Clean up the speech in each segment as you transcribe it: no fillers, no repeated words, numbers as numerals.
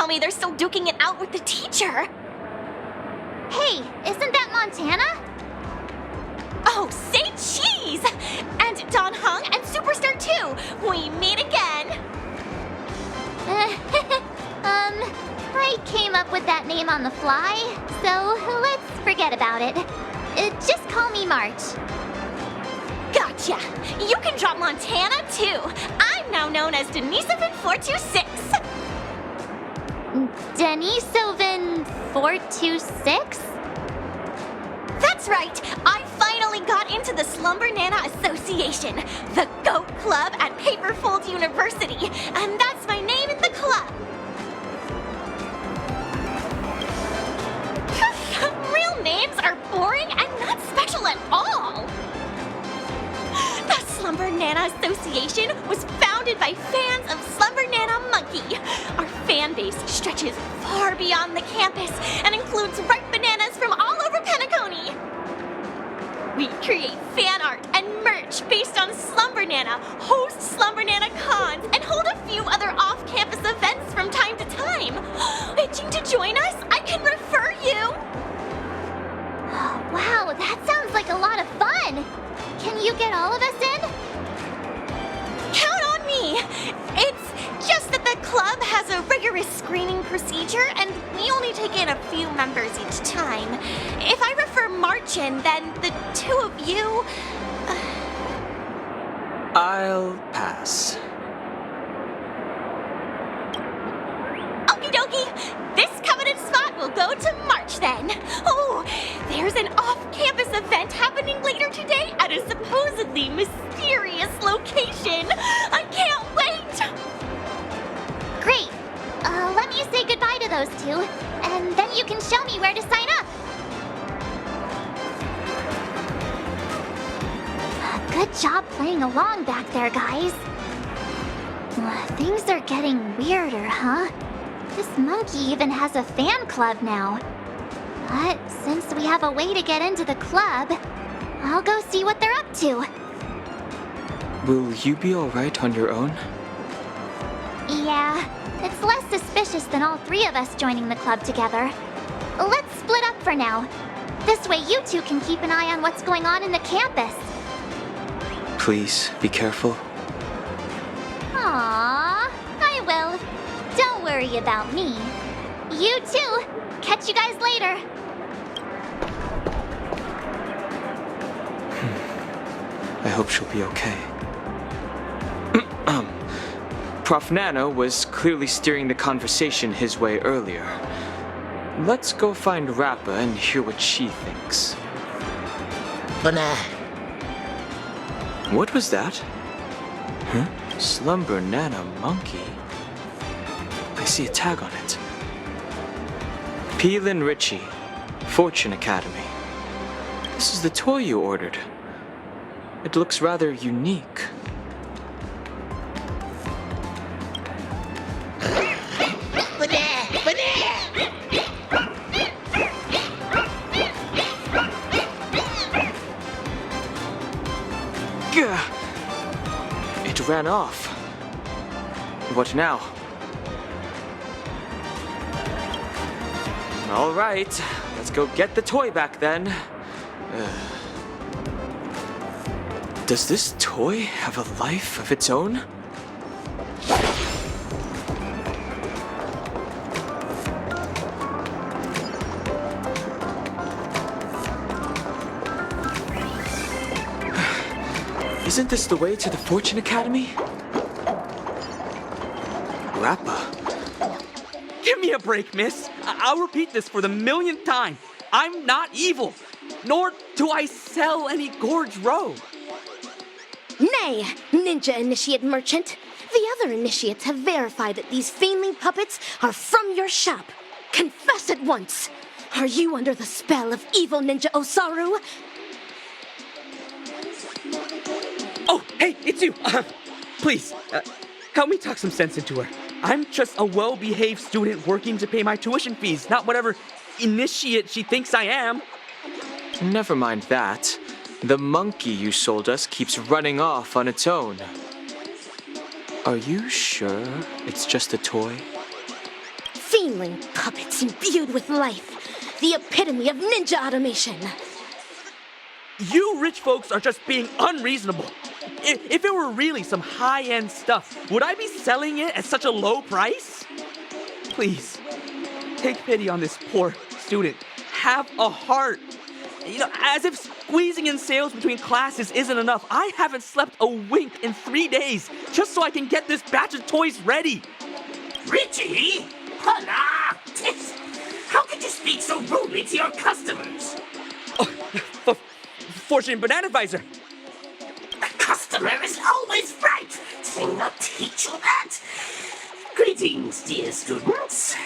tell me they're still duking it out with the teacher. Hey, isn't that Montana? Oh, say cheese! And Don Hung and Superstar 2, we meet again. I came up with that name on the fly, so let's forget about it. Just call me March. Gotcha! You can drop Montana too. I'm now known as Denisovin 426. Denisovin 426? That's right! I finally got into the Slumber Nana Association, the GOAT Club at Paperfold University, and that's my name in the club. Real names are boring and not special at all. The Slumber Nana Association was founded by fans of Slumber Nana Monkey. Our fan base stretches far beyond the campus and includes ripe bananas from all over Penacony. We create fan art and merch based on Slumber Nana, host Slumber Nana cons, and hold a few other off-campus events from time to time. Itching to join us? I can refer you. Wow, that sounds like a lot of fun! Can you get all of us in? Count on me! It's just that the club has a rigorous screening procedure, and we only take in a few members each time. If I refer March in, then the two of you... I'll pass. Okie dokie! This coveted spot will go to March then. Oh, there's an off-campus event happening later today at a supposedly mysterious location. I can't wait! Great. Let me say goodbye to those two, and then you can show me where to sign up. Good job playing along back there, guys. Things are getting weirder, huh? This monkey even has a fan club now. But since we have a way to get into the club, I'll go see what they're up to. Will you be alright on your own? Yeah, it's less suspicious than all three of us joining the club together. Let's split up for now. This way you two can keep an eye on what's going on in the campus. Please, be careful. Aww, I will. Don't worry about me. You too. Catch you guys later. I hope she'll be okay. Prof. Nano was clearly steering the conversation his way earlier. Let's go find Rappa and hear what she thinks. What was that? Huh? Slumber Nana Monkey? I see a tag on it. Peelin Ritchie, Fortune Academy. This is the toy you ordered. It looks rather unique. It ran off. What now? All right, let's go get the toy back then. Does this toy have a life of its own? Isn't this the way to the Fortune Academy? Rappa. Give me a break, miss. I'll repeat this for the millionth time. I'm not evil, nor do I sell any Gorge Row. Nay, Ninja Initiate Merchant. The other initiates have verified that these Fiendling puppets are from your shop. Confess at once. Are you under the spell of evil Ninja Osaru? Oh, hey, it's you. Please, help me talk some sense into her. I'm just a well-behaved student working to pay my tuition fees, not whatever initiate she thinks I am. Never mind that. The monkey you sold us keeps running off on its own. Are you sure it's just a toy? Fiendling puppets imbued with life. The epitome of ninja automation. You rich folks are just being unreasonable. If it were really some high-end stuff, would I be selling it at such a low price? Please, take pity on this poor student. Have a heart. You know, as if squeezing in sales between classes isn't enough, I haven't slept a wink in 3 days just so I can get this batch of toys ready. Richie? Hana! How could you speak so rudely to your customers? Fortune Banana Visor. The customer is always right. Did I not teach you that? Greetings, dear students.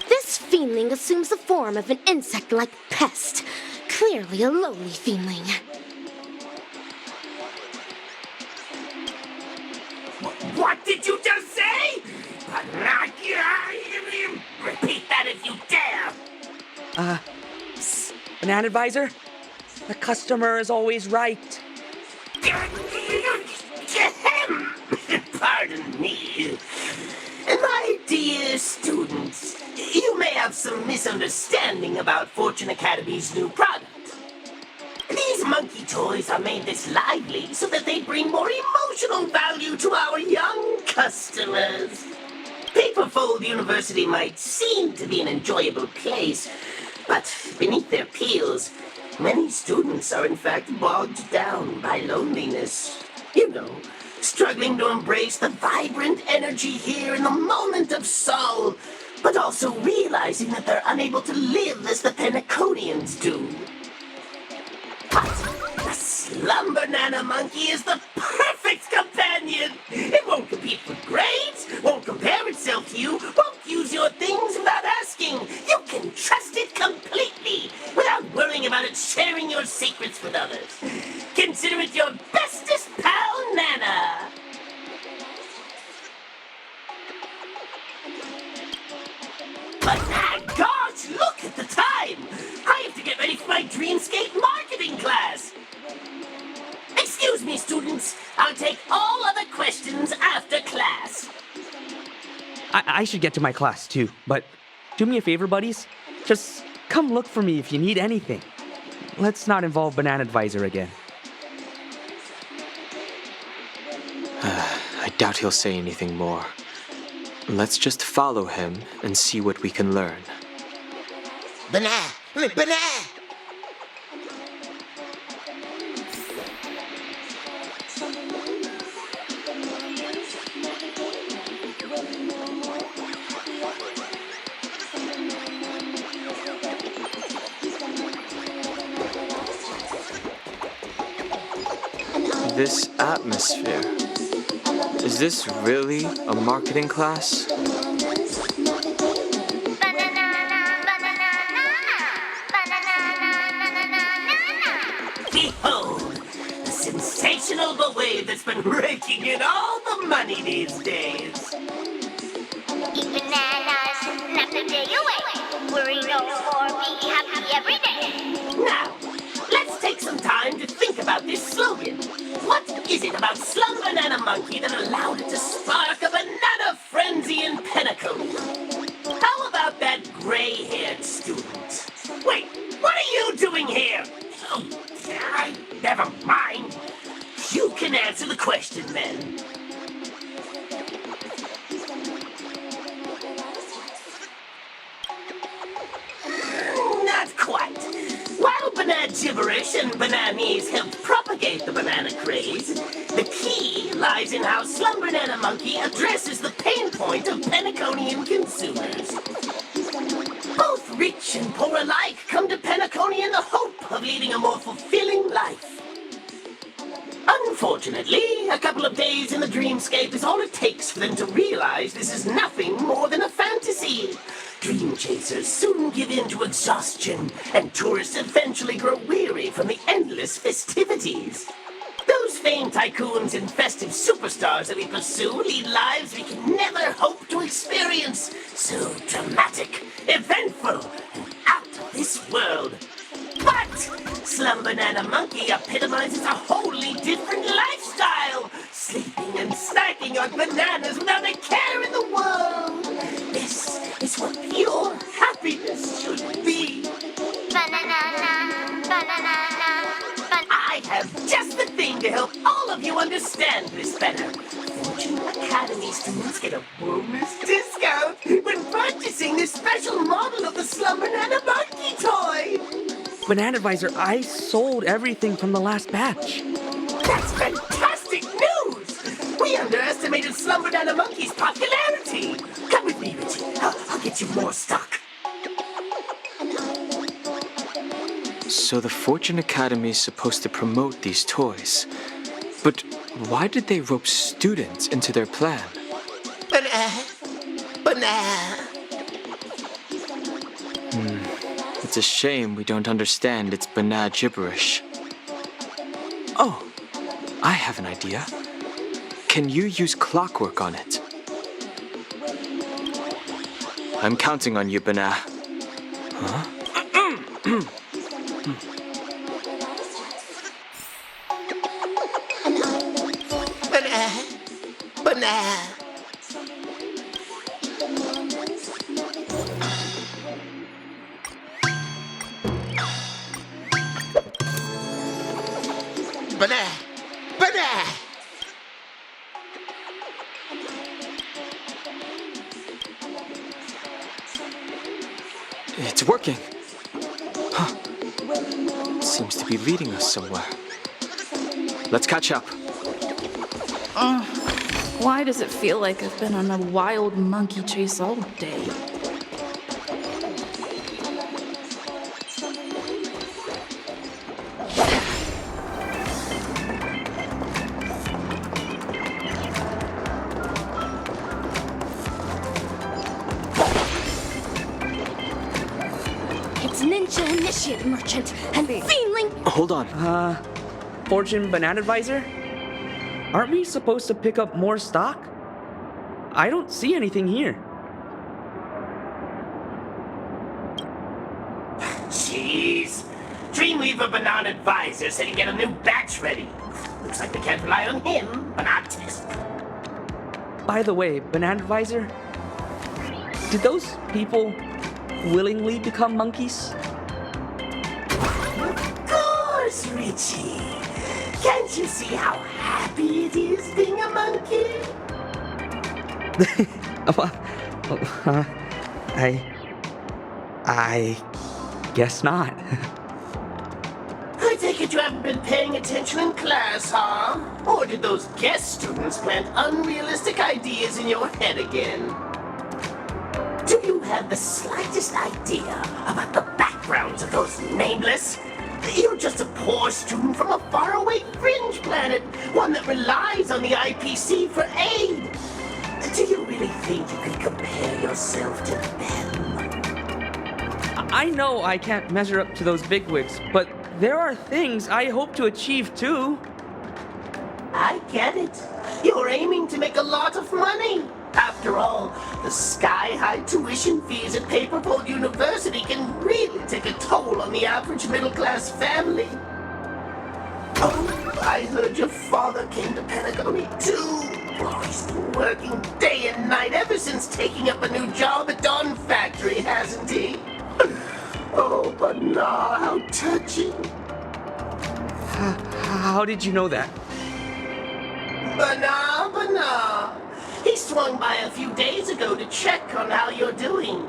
This fiendling assumes the form of an insect-like pest. Clearly a lowly fiendling. What did you just say? Repeat that if you dare. Banana Visor? The customer is always right. Pardon me. My dear students, you may have some misunderstanding about Fortune Academy's new product. These monkey toys are made this lively so that they bring more emotional value to our young customers. Paperfold University might seem to be an enjoyable place, but beneath their peels, many students are in fact bogged down by loneliness. You know, struggling to embrace the vibrant energy here in the moment of soul, but also realizing that they're unable to live as the Penaconians do. But the Slumber Nana Monkey is the perfect companion! It won't compete for grades, won't compare itself to you, won't use your things without asking. You can trust it completely, without worrying about it sharing your secrets with others. Consider it your bestest pal, Nana! But my gosh, look at the time! I have to get ready for my Dreamscape marketing class! Excuse me, students. I'll take all other questions after class. I should get to my class too, but do me a favor, buddies. Just come look for me if you need anything. Let's not involve Banana Advisor again. I doubt he'll say anything more. Let's just follow him and see what we can learn. Banana! This atmosphere. Is this really a marketing class? Behold, the sensational wave that's been raking in all the money these days. Eat bananas, snap the day away. Worry no more, be happy every day. Now, let's take some time to think about this slogan. What is it about Slumber Nana Monkey that allowed it to spark a banana frenzy in Penacony? How about that gray-haired student? Wait, what are you doing here? Oh, never mind. You can answer the question then. Not quite. While banana gibberish and bananese help propagate the banana craze, the key lies in how Slumber Nana Monkey addresses the pain point of Penaconian consumers. Both rich and poor alike come to Penacony in the hope of leading a more fulfilling life. Unfortunately, a couple of days in the dreamscape is all it takes for them to realize this is nothing more than a fantasy. Dream chasers soon give in to exhaustion, and tourists eventually grow weary from the endless festivities. Those famed tycoons and festive superstars that we pursue lead lives we can never hope to experience. So dramatic, eventful, and out of this world. But Slumber Nana Monkey epitomizes a wholly different lifestyle, sleeping and snacking on bananas without a care in the world. This is what of you understand this better, Fortune Academy students get a bonus discount when purchasing this special model of the Slumber Nana Monkey toy. Banana Advisor, I sold everything from the last batch. That's fantastic news! We underestimated Slumber Nana Monkey's popularity. Come with me, Richie. I'll get you more stock. So the Fortune Academy is supposed to promote these toys. But why did they rope students into their plan? Banana. It's a shame we don't understand its banana gibberish. Oh, I have an idea. Can you use clockwork on it? I'm counting on you, Banana. Huh? Banana. Banana. Banana. It's working. Huh. Seems to be leading us somewhere. Let's catch up. Why does it feel like I've been on a wild monkey chase all day? It's Ninja Initiate Merchant and Fiendling. Hold on. Fortune Banana Advisor? Aren't we supposed to pick up more stock? I don't see anything here. Jeez. Dreamweaver Banana Advisor said he'd get a new batch ready. Looks like we can't rely on him, but not test. By the way, Banana Advisor, did those people willingly become monkeys? Of course, Richie. Can't you see how happy it is being a monkey? I guess not. I take it you haven't been paying attention in class, huh? Or did those guest students plant unrealistic ideas in your head again? Do you have the slightest idea about the backgrounds of those nameless? You're just a poor student from a faraway fringe planet, one that relies on the IPC for aid. Do you really think you can compare yourself to them? I know I can't measure up to those bigwigs, but there are things I hope to achieve too. I get it. You're aiming to make a lot of money. After all, the sky-high tuition fees at Paperfold University can really take a toll on the average middle-class family. Oh, I heard your father came to Penacony too. Oh, he's been working day and night ever since taking up a new job at Dawn Factory, hasn't he? Oh, but nah, how touching. How did you know that? Bana. He swung by a few days ago to check on how you're doing.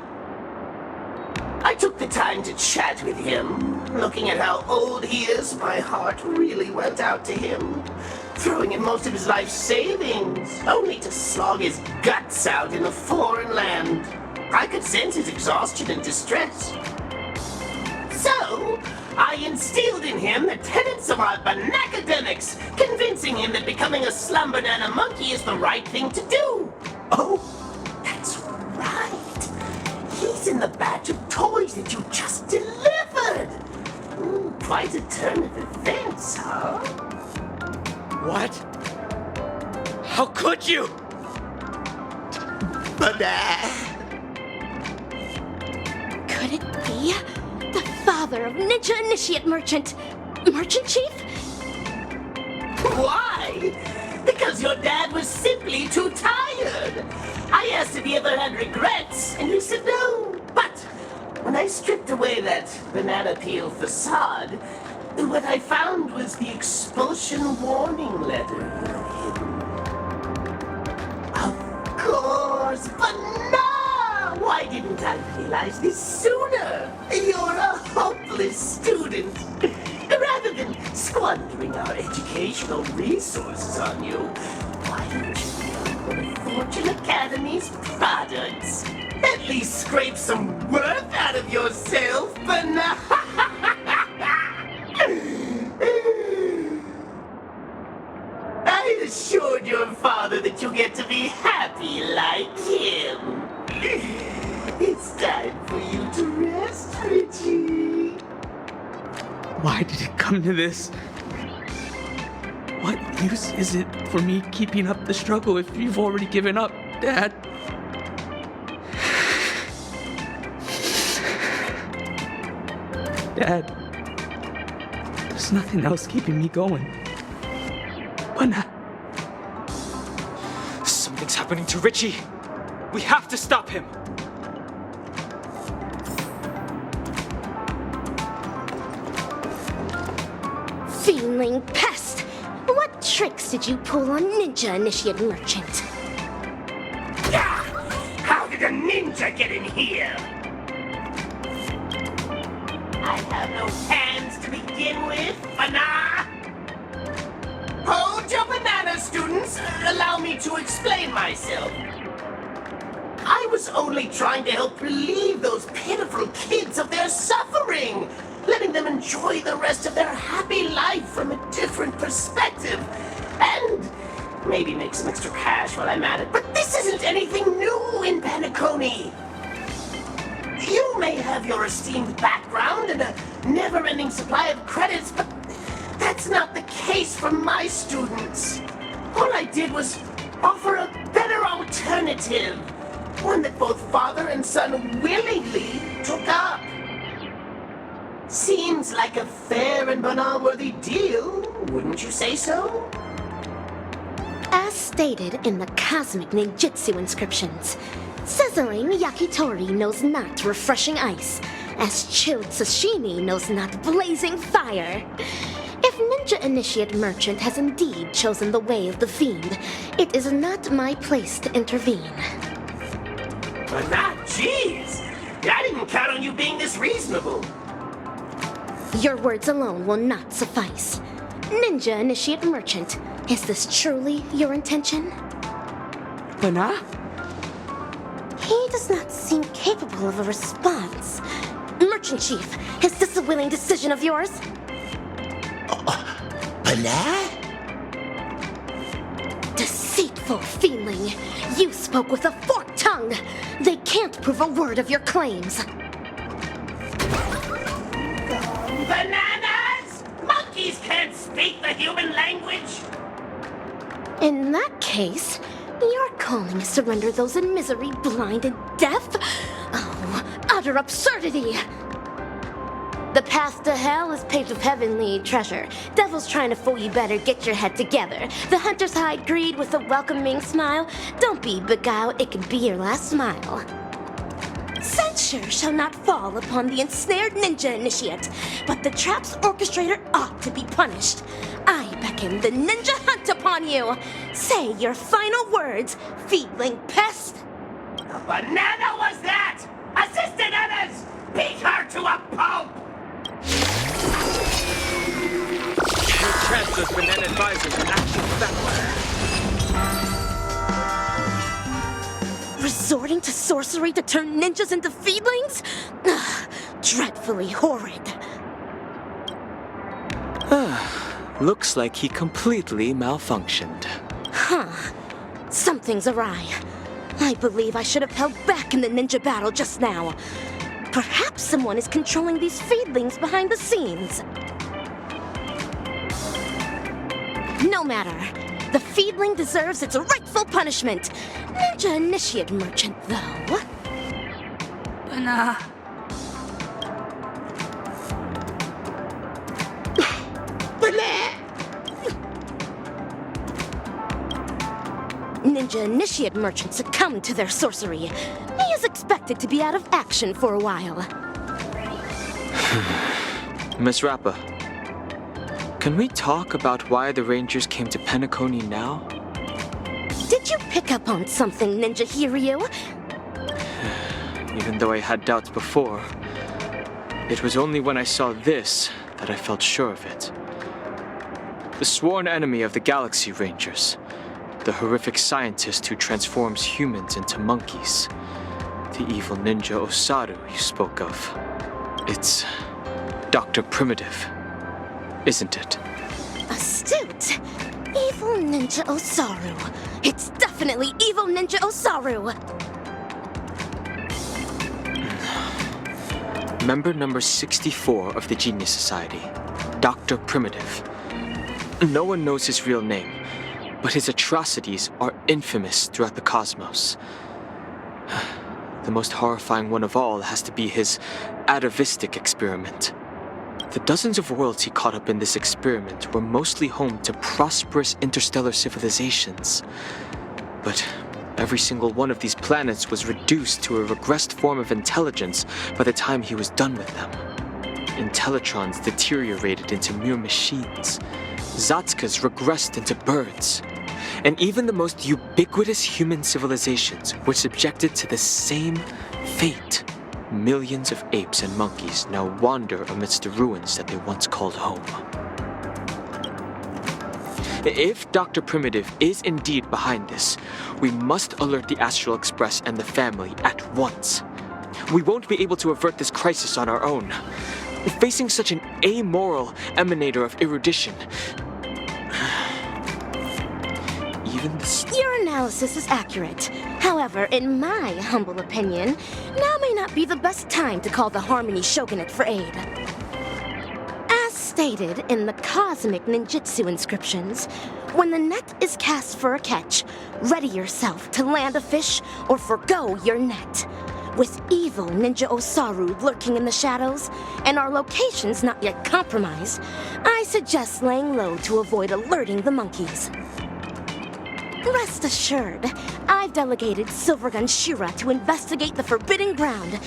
I took the time to chat with him. Looking at how old he is, my heart really went out to him. Throwing in most of his life savings, only to slog his guts out in a foreign land. I could sense his exhaustion and distress. So, I instilled in him the tenets of our banacademics, convincing him that becoming a Slumber Nana monkey is the right thing to do. Oh, that's right. He's in the batch of toys that you just delivered. Quite a turn of events, huh? What? How could you? But, Could it be the father of Ninja Initiate Merchant Chief? Why? Because your dad was simply too tired. I asked if he ever had regrets, and he said no. But when I stripped away that banana peel facade, What I found was the expulsion warning letter you had hidden. Of course, but no! Why didn't I realize this sooner? You're a hopeless student. Rather than squandering our educational resources on you, why don't you help one of Fortune Academy's products? At least scrape some worth out of yourself, but now... I assured your father that you'll get to be happy like him. It's time for you to rest, Richie. Why did it come to this? What use is it for me keeping up the struggle if you've already given up, Dad? Dad, there's nothing else keeping me going. But Something's happening to Richie. We have to stop him. Fiendling pest! What tricks did you pull on Ninja Initiate Merchant? Ah! How did a ninja get in here? I have no hands to begin with, banana! Hold your banana, students! Allow me to explain myself. I was only trying to help relieve those pitiful kids of their suffering, letting them enjoy the rest of their happy life from a different perspective, and maybe make some extra cash while I'm at it. But this isn't anything new in Penacony. You may have your esteemed background and a never-ending supply of credits, but that's not the case for my students. All I did was offer a better alternative, one that both father and son willingly took up. Seems like a fair and banal-worthy deal, wouldn't you say so? As stated in the cosmic ninjutsu inscriptions, sizzling yakitori knows not refreshing ice, as chilled sashimi knows not blazing fire. If Ninja Initiate Merchant has indeed chosen the way of the fiend, it is not my place to intervene. But not, jeez! I didn't count on you being this reasonable. Your words alone will not suffice. Ninja Initiate Merchant, is this truly your intention? Banana? He does not seem capable of a response. Merchant Chief, is this a willing decision of yours? Banana? Deceitful fiendling! You spoke with a forked tongue! They can't prove a word of your claims. Bananas! Monkeys can't speak the human language! In that case, your calling is to render those in misery blind and deaf? Oh, utter absurdity! The path to hell is paved with heavenly treasure. Devils trying to fool you better get your head together. The hunters hide greed with a welcoming smile. Don't be beguiled, it could be your last smile. Censure shall not fall upon the ensnared ninja initiate, but the trap's orchestrator ought to be punished. I beckon the ninja hunt upon you. Say your final words, fiendling pest. A banana was that! Assistant others! Beat her to a pulp! Transfers banana advisors and action backward. Resorting to sorcery to turn ninjas into fiendlings? Ugh, dreadfully horrid. Looks like he completely malfunctioned. Huh. Something's awry. I believe I should have held back in the ninja battle just now. Perhaps someone is controlling these fiendlings behind the scenes. No matter. The fiendling deserves its rightful punishment. Ninja Initiate Merchant, though. Banana. Ninja Initiate Merchant succumbed to their sorcery. He is expected to be out of action for a while. Miss Rappa, Can we talk about why the Rangers came to Penacony now? Did you pick up on something, Ninja Hiryu? Even though I had doubts before, it was only when I saw this that I felt sure of it. The sworn enemy of the Galaxy Rangers. The horrific scientist who transforms humans into monkeys. The evil ninja Osaru you spoke of. It's Dr. Primitive, isn't it? Astute. Evil Ninja Osaru. It's definitely Evil Ninja Osaru. Member number 64 of the Genius Society, Dr. Primitive. No one knows his real name, but his atrocities are infamous throughout the cosmos. The most horrifying one of all has to be his atavistic experiment. The dozens of worlds he caught up in this experiment were mostly home to prosperous interstellar civilizations. But every single one of these planets was reduced to a regressed form of intelligence by the time he was done with them. Intellitrons deteriorated into mere machines. Zatskas regressed into birds. And even the most ubiquitous human civilizations were subjected to the same fate. Millions of apes and monkeys now wander amidst the ruins that they once called home. If Dr. Primitive is indeed behind this, we must alert the Astral Express and the family at once. We won't be able to avert this crisis on our own. Facing such an amoral emanator of erudition, even the... Your analysis is accurate. However, in my humble opinion, now may not be the best time to call the Harmony Shogunate for aid. As stated in the cosmic ninjutsu inscriptions, when the net is cast for a catch, ready yourself to land a fish or forgo your net. With evil Ninja Osaru lurking in the shadows, and our locations not yet compromised, I suggest laying low to avoid alerting the monkeys. Rest assured, I've delegated Silvergun Shira to investigate the Forbidden Ground.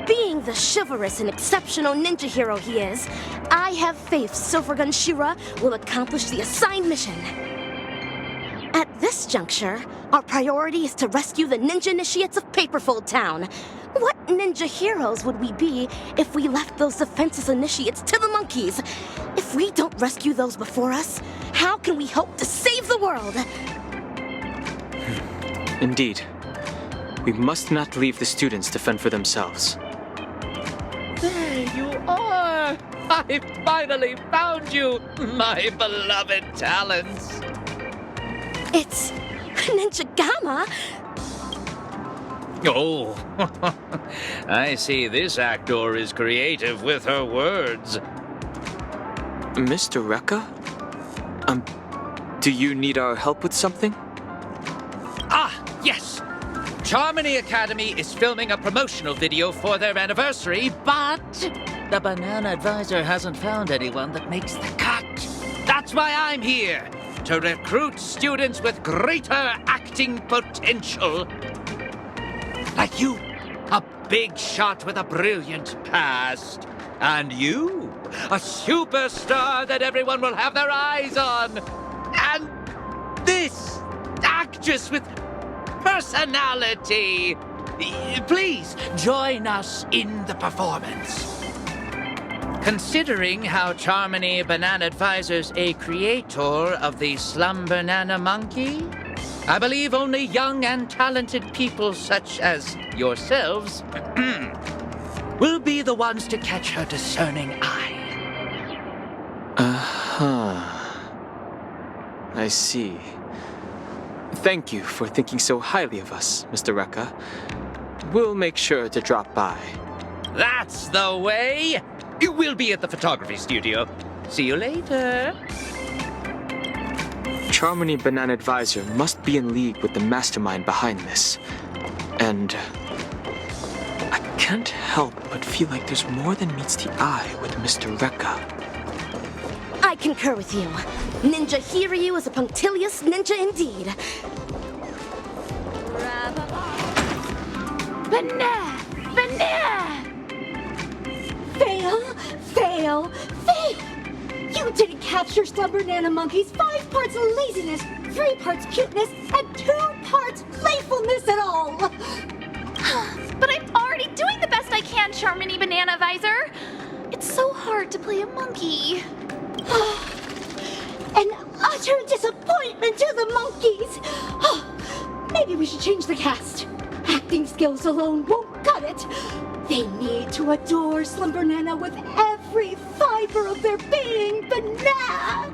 Being the chivalrous and exceptional ninja hero he is, I have faith Silvergun Shira will accomplish the assigned mission. At this juncture, our priority is to rescue the ninja initiates of Paperfold Town. What ninja heroes would we be if we left those defenseless initiates to the monkeys? If we don't rescue those before us, how can we hope to save the world? Indeed. We must not leave the students to fend for themselves. There you are! I finally found you, my beloved talents! It's Ninja Gamma. Oh, I see this actor is creative with her words. Mr. Rekka? Do you need our help with something? Ah, yes! Charmony Academy is filming a promotional video for their anniversary, but the Banana Advisor hasn't found anyone that makes the cut. That's why I'm here, to recruit students with greater acting potential. Like you, a big shot with a brilliant past. And you, a superstar that everyone will have their eyes on. And this actress with personality. Please join us in the performance. Considering how Charmony Banana Advisor's a creator of the Slumber Nana Monkey, I believe only young and talented people such as yourselves will be the ones to catch her discerning eye. I see. Thank you for thinking so highly of us, Mr. Rekka. We'll make sure to drop by. That's the way! We'll be at the photography studio. See you later. Charmony Banana Advisor must be in league with the mastermind behind this. And I can't help but feel like there's more than meets the eye with Mr. Rekka. I concur with you. Ninja Hiryu is a punctilious ninja indeed. Fail! You didn't capture Slumber Nana Monkey's 5 parts laziness, 3 parts cuteness, and 2 parts playfulness at all! But I'm already doing the best I can, Charmony Banana Visor. It's so hard to play a monkey. An utter disappointment to the monkeys! Maybe we should change the cast. Acting skills alone won't cut it. They need to adore Slumber Nana with every fiber of their being, Banana!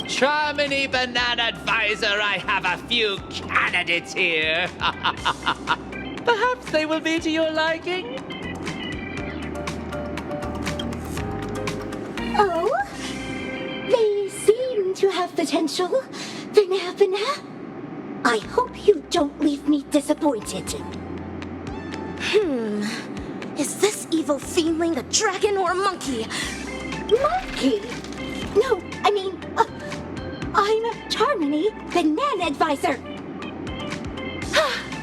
Charmony Banana Advisor, I have a few candidates here. Perhaps they will be to your liking. Oh? They seem to have potential. Banana. I hope you don't leave me disappointed. Is this evil fiendling a dragon or a monkey? Monkey? No, I mean, I'm Charmony, Banana Advisor.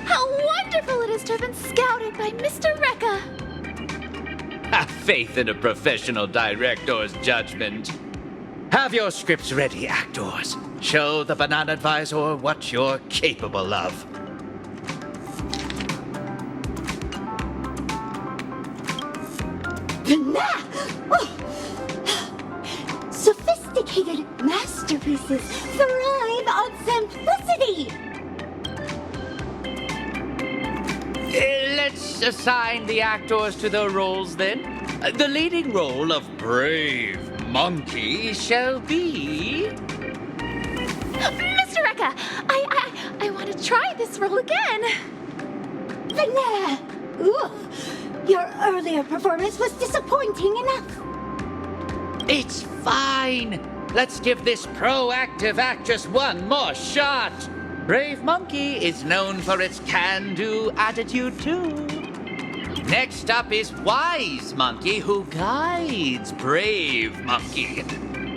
How wonderful it is to have been scouted by Mr. Rekka. Have faith in a professional director's judgment. Have your scripts ready, actors. Show the Banana Advisor what you're capable of. Banana! Oh. Sophisticated masterpieces thrive on simplicity! Let's assign the actors to their roles then. The leading role of Brave Monkey shall be... Mr. Rekka, I want to try this role again. Banana! Ugh. Your earlier performance was disappointing enough. It's fine. Let's give this proactive actress one more shot. Brave Monkey is known for its can-do attitude, too. Next up is Wise Monkey, who guides Brave Monkey.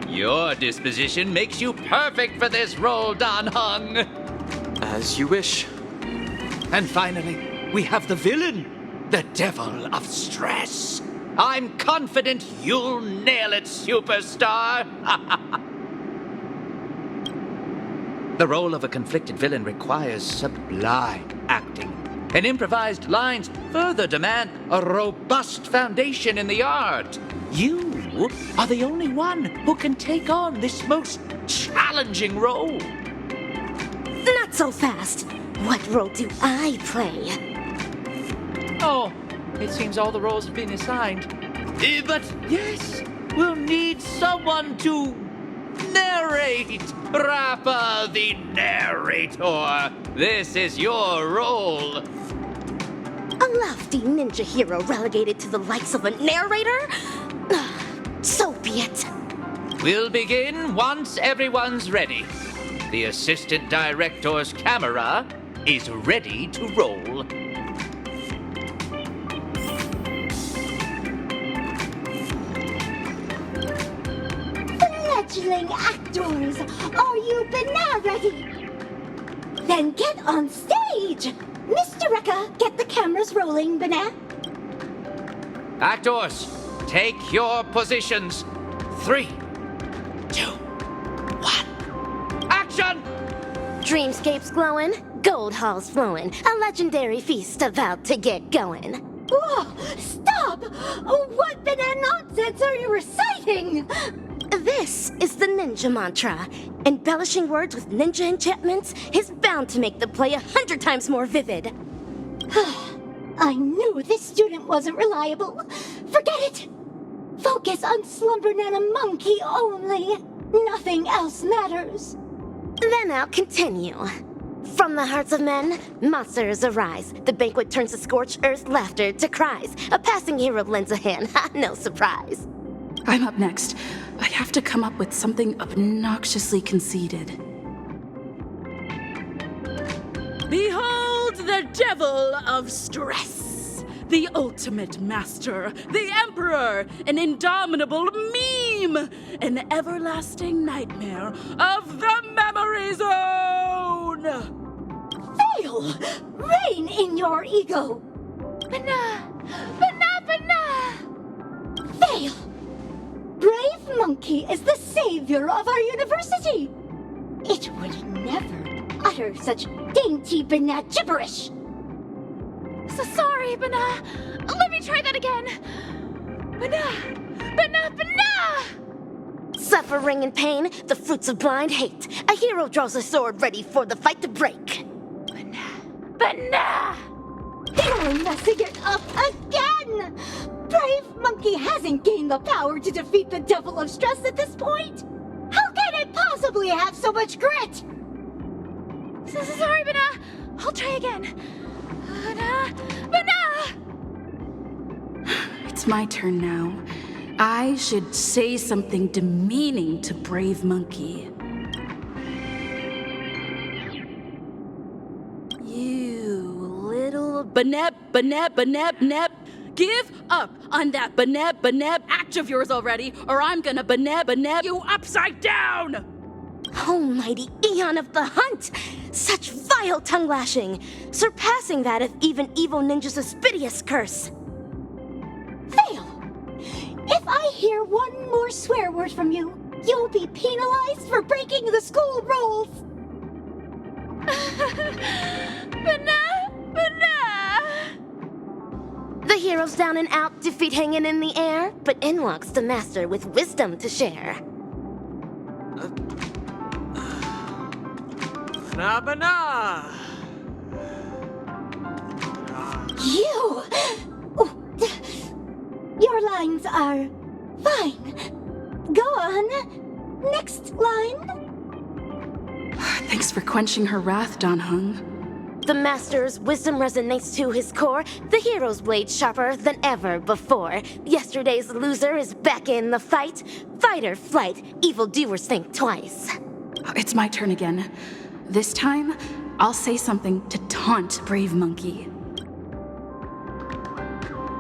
Your disposition makes you perfect for this role, Dan Hung. As you wish. And finally, we have the villain, the Devil of Stress. I'm confident you'll nail it, superstar. The role of a conflicted villain requires sublime acting, and improvised lines further demand a robust foundation in the art. You are the only one who can take on this most challenging role. Not so fast. What role do I play? Oh, it seems all the roles have been assigned. But yes, we'll need someone to narrate. Rappa the narrator. This is your role. A lofty ninja hero relegated to the likes of a narrator? So be it. We'll begin once everyone's ready. The assistant director's camera is ready to roll. Fledgling actors, are you Banana ready? Then get on stage! Mr. Rekka, get the cameras rolling, Banana. Actors, take your positions. 3, 2, 1. Action! Dreamscapes glowing, gold halls flowing, a legendary feast about to get going. Whoa, stop! What banana nonsense are you reciting? This is the ninja mantra. Embellishing words with ninja enchantments is bound to make the play 100 times more vivid. I knew this student wasn't reliable. Forget it! Focus on Slumber Nana Monkey only. Nothing else matters. Then I'll continue. From the hearts of men, monsters arise. The banquet turns to scorched earth, laughter to cries. A passing hero lends a hand, no surprise. I'm up next. I have to come up with something obnoxiously conceited. Behold the Devil of Stress, the ultimate master, the emperor, an indomitable meme, an everlasting nightmare of the memory zone! Fail! Reign in your ego! Banana! Fail! Brave monkey is the savior of our university. It would never utter such dainty banana gibberish. So sorry, Bana. Let me try that again. Bana! Suffering and pain, the fruits of blind hate. A hero draws a sword ready for the fight to break. Bana! You're messing it up again! Brave Monkey hasn't gained the power to defeat the Devil of Stress at this point! How can it possibly have so much grit? So sorry, Bana. I'll try again. Bana! It's my turn now. I should say something demeaning to Brave Monkey. You little baneb. Give up on that baneb act of yours already, or I'm gonna baneb you upside down! Almighty Eon of the Hunt! Such vile tongue lashing, surpassing that of even evil Ninja's Aspidious curse. Fail! If I hear one more swear word from you, you'll be penalized for breaking the school rules! Bana! The heroes down and out, defeat hanging in the air, but in walks the master with wisdom to share. Bana! You! Your lines are fine. Go on. Next line. Thanks for quenching her wrath, Dan Hung. The master's wisdom resonates to his core, the hero's blade sharper than ever before. Yesterday's loser is back in the fight. Fight or flight, evildoers think twice. It's my turn again. This time, I'll say something to taunt Brave Monkey.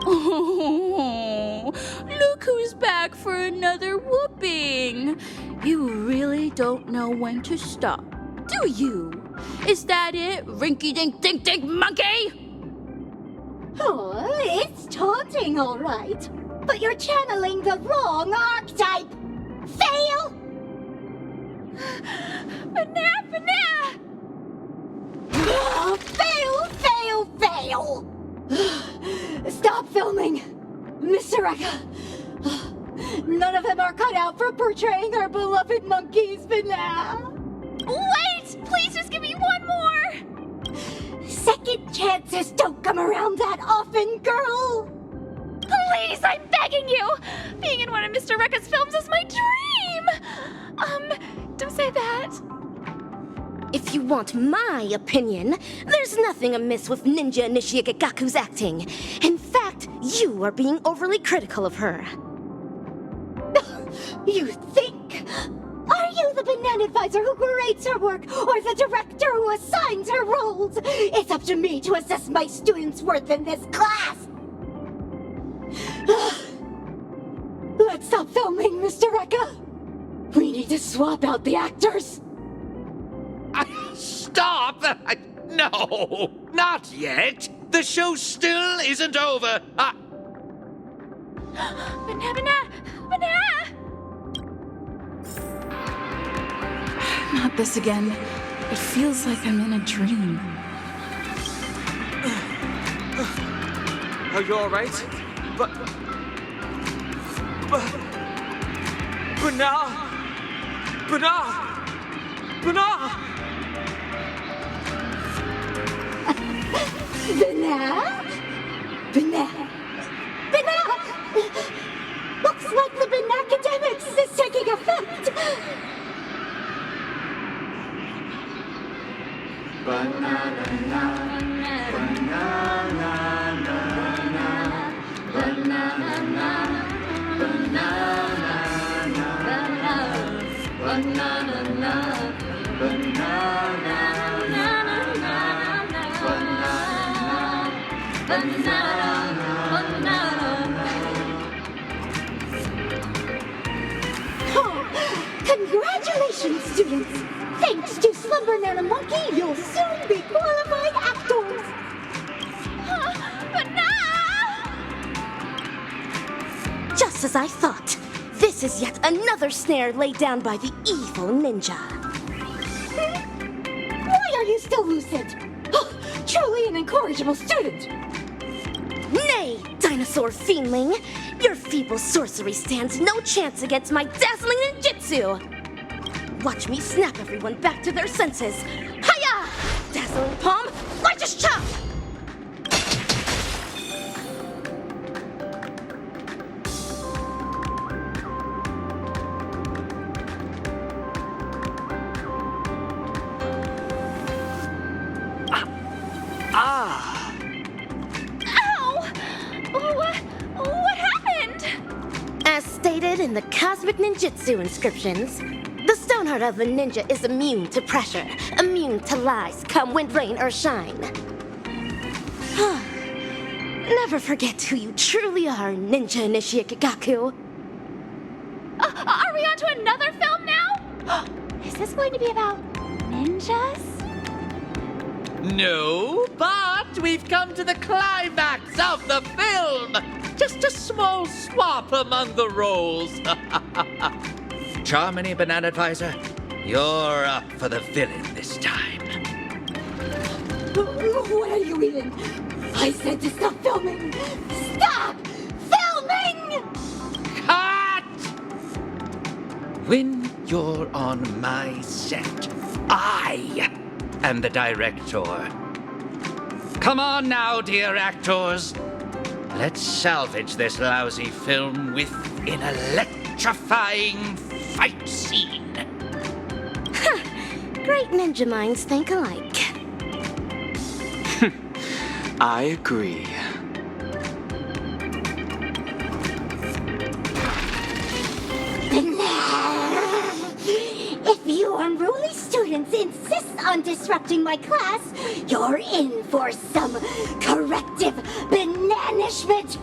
Oh, look who's back for another whooping. You really don't know when to stop, do you? Is that it, rinky-dink-dink-dink monkey? Oh, it's taunting, all right. But you're channeling the wrong archetype. Fail! Bana! Oh, fail! Stop filming! Mr. Eka! None of them are cut out for portraying our beloved monkeys, Bana! Wait! Please just give me one more! Second chances don't come around that often, girl! Please, I'm begging you! Being in one of Mr. Rekka's films is my dream! Don't say that. If you want my opinion, there's nothing amiss with Ninja Initiate Gagaku's acting. In fact, you are being overly critical of her. You think? Are you the banana advisor who grades her work, or the director who assigns her roles? It's up to me to assess my students' worth in this class! Let's stop filming, Mr. Eka! We need to swap out the actors! Stop! No, not yet. The show still isn't over. Bana! Not this again. It feels like I'm in a dream. Are you alright? Bana! Bana! Looks like the Banacademics is taking effect! Oh, congratulations, students! Thanks to Slumber Nana Monkey, you'll soon be qualified actors! Just as I thought. This This is yet another snare laid down by the evil ninja. Why are you still lucid? Oh, truly an incorrigible student. Nay, dinosaur fiendling! Your feeble sorcery stands no chance against my dazzling ninjutsu! Watch me snap everyone back to their senses! Hiya! Dazzling palm, righteous chop! What happened? As stated in the Cosmic Ninjutsu inscriptions, the Stoneheart of the ninja is immune to pressure, immune to lies, come wind, rain, or shine. Never forget who you truly are, Ninja Initiate Kagaku. Are we on to another film now? Is this going to be about ninjas? No, but we've come to the climax of the film. Just a small swap among the roles. Charmony, Banana Advisor, you're up for the villain this time. What are you even? I said to stop filming. Stop filming! Cut! When you're on my set, I am the director. Come on now, dear actors. Let's salvage this lousy film with an electrifying fight scene. Great ninja minds think alike. I agree. If you unruly students insist on disrupting my class, you're in for some corrective bananishment.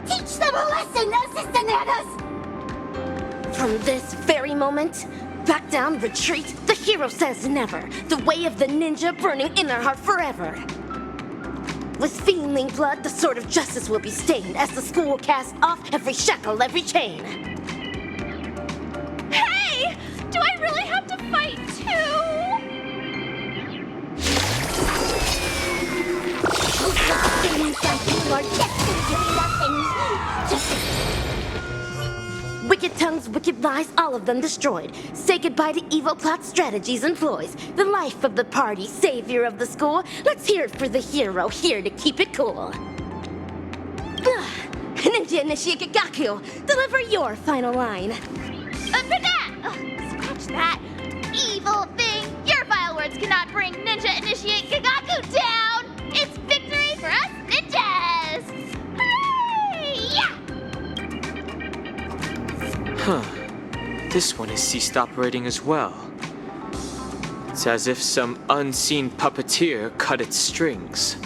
Teach them a lesson, assistananas! From this very moment, back down, retreat, the hero says never. The way of the ninja burning in their heart forever. With fiendling blood, the sword of justice will be stained as the school will cast off every shackle, every chain. Hey! Do I really have to fight too? Students like you are destined to be nothing. Wicked tongues, wicked lies, all of them destroyed. Say goodbye to evil plot strategies employs. The life of the party, savior of the school. Let's hear it for the hero, here to keep it cool. Ninja Initiate Kagaku, deliver your final line. Scratch that. Evil thing. Your vile words cannot bring Ninja Initiate Kagaku down. It's victory for us ninjas. Hooray! Yeah! Huh. This one has ceased operating as well. It's as if some unseen puppeteer cut its strings.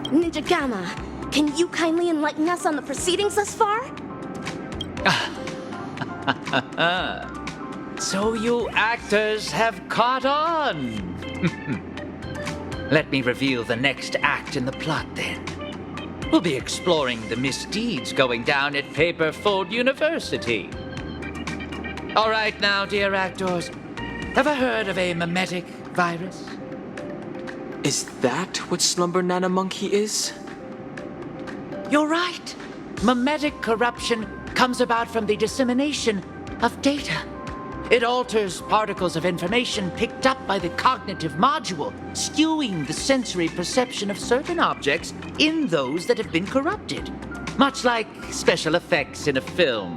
Ninja Gamma, can you kindly enlighten us on the proceedings thus far? So you actors have caught on. Let me reveal the next act in the plot then. We'll be exploring the misdeeds going down at Paperfold University. All right now, dear actors, ever heard of a mimetic virus? Is that what Slumber Nana Monkey is? You're right. Mimetic corruption comes about from the dissemination of data. It alters particles of information picked up by the cognitive module, skewing the sensory perception of certain objects in those that have been corrupted, much like special effects in a film.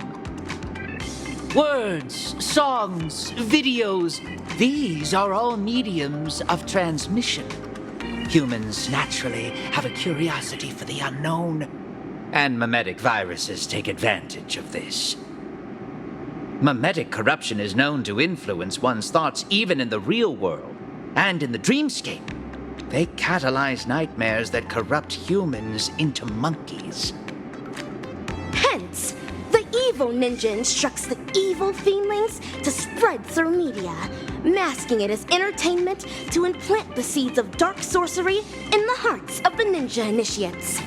Words, songs, videos, these are all mediums of transmission. Humans naturally have a curiosity for the unknown, and mimetic viruses take advantage of this. Mimetic corruption is known to influence one's thoughts even in the real world and in the dreamscape. They catalyze nightmares that corrupt humans into monkeys. Hence, the evil ninja instructs the evil fiendlings to spread through media, masking it as entertainment to implant the seeds of dark sorcery in the hearts of the ninja initiates.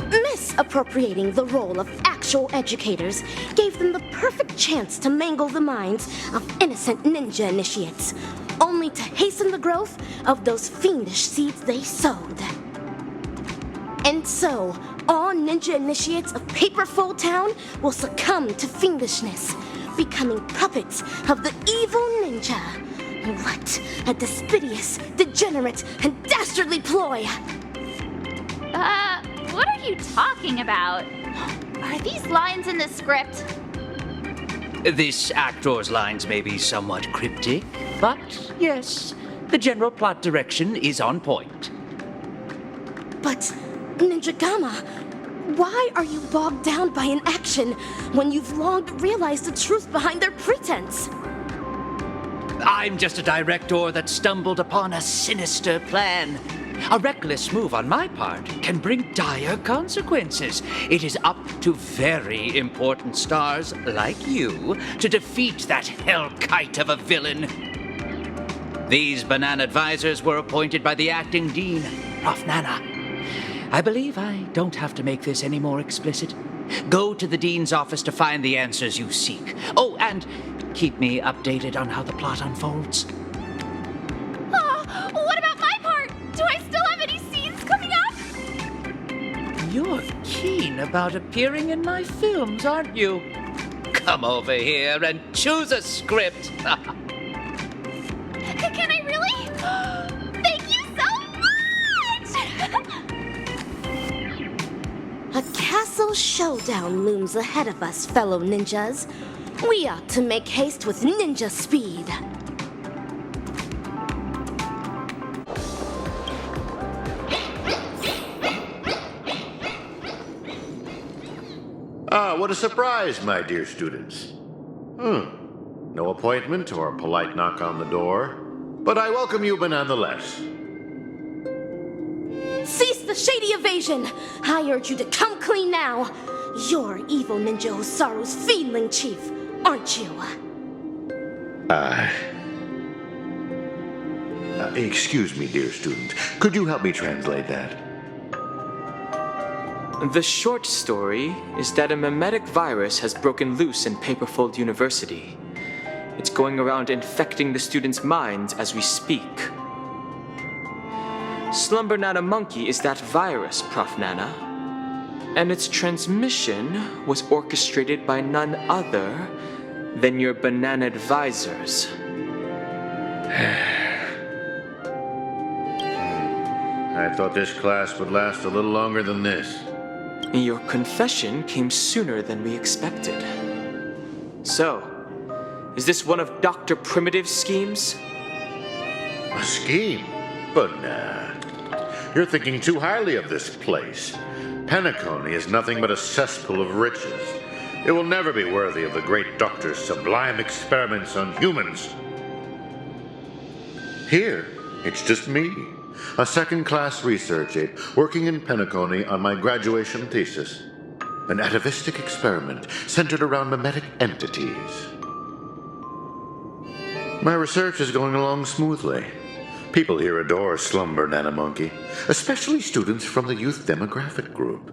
Miss misappropriating the role of actual educators gave them the perfect chance to mangle the minds of innocent ninja initiates, only to hasten the growth of those fiendish seeds they sowed. And so, all ninja initiates of Paperfold Town will succumb to fiendishness, becoming puppets of the evil ninja. What a despicable, degenerate, and dastardly ploy! What are you talking about? Are these lines in the script? This actor's lines may be somewhat cryptic, but yes, the general plot direction is on point. But, Ninja Gamma, why are you bogged down by inaction when you've long realized the truth behind their pretense? I'm just a director that stumbled upon a sinister plan. A reckless move on my part can bring dire consequences. It is up to very important stars like you to defeat that hell-kite of a villain. These banana advisors were appointed by the acting dean, Prof. Nana. I believe I don't have to make this any more explicit. Go to the dean's office to find the answers you seek. Oh, and keep me updated on how the plot unfolds. What about my part? Do I still have any scenes coming up? You're keen about appearing in my films, aren't you? Come over here and choose a script. Can I really? Thank you so much! A castle showdown looms ahead of us, fellow ninjas. We ought to make haste with ninja speed. Ah, what a surprise, my dear students. No appointment or a polite knock on the door, but I welcome you nonetheless. Cease the shady evasion! I urge you to come clean now. You're evil Ninja Osaru's fiendling chief, aren't you? Excuse me, dear student. Could you help me translate that? The short story is that a mimetic virus has broken loose in Paperfold University. It's going around infecting the students' minds as we speak. Slumber Nana Monkey is that virus, Prof. Nana. And its transmission was orchestrated by none other than your banana advisors. I thought this class would last a little longer than this. Your confession came sooner than we expected. So, is this one of Dr. Primitive's schemes? A scheme? But nah. You're thinking too highly of this place. Penacony is nothing but a cesspool of riches. It will never be worthy of the great doctor's sublime experiments on humans. Here, it's just me, a second-class research aide working in Penacony on my graduation thesis. An atavistic experiment centered around mimetic entities. My research is going along smoothly. People here adore Slumber Nana Monkey, especially students from the youth demographic group.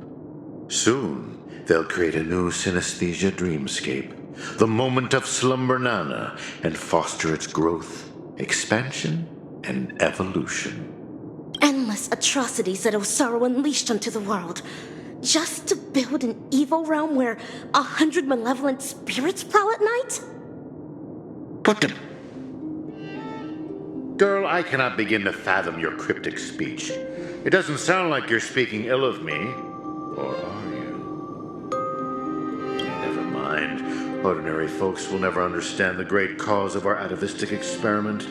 Soon, they'll create a new synesthesia dreamscape, the moment of Slumber Nana, and foster its growth, expansion, and evolution. Endless atrocities that Osaru unleashed onto the world, just to build an evil realm where 100 malevolent spirits prowl at night? Put them. Girl, I cannot begin to fathom your cryptic speech. It doesn't sound like you're speaking ill of me. Or are you? Never mind. Ordinary folks will never understand the great cause of our atavistic experiment.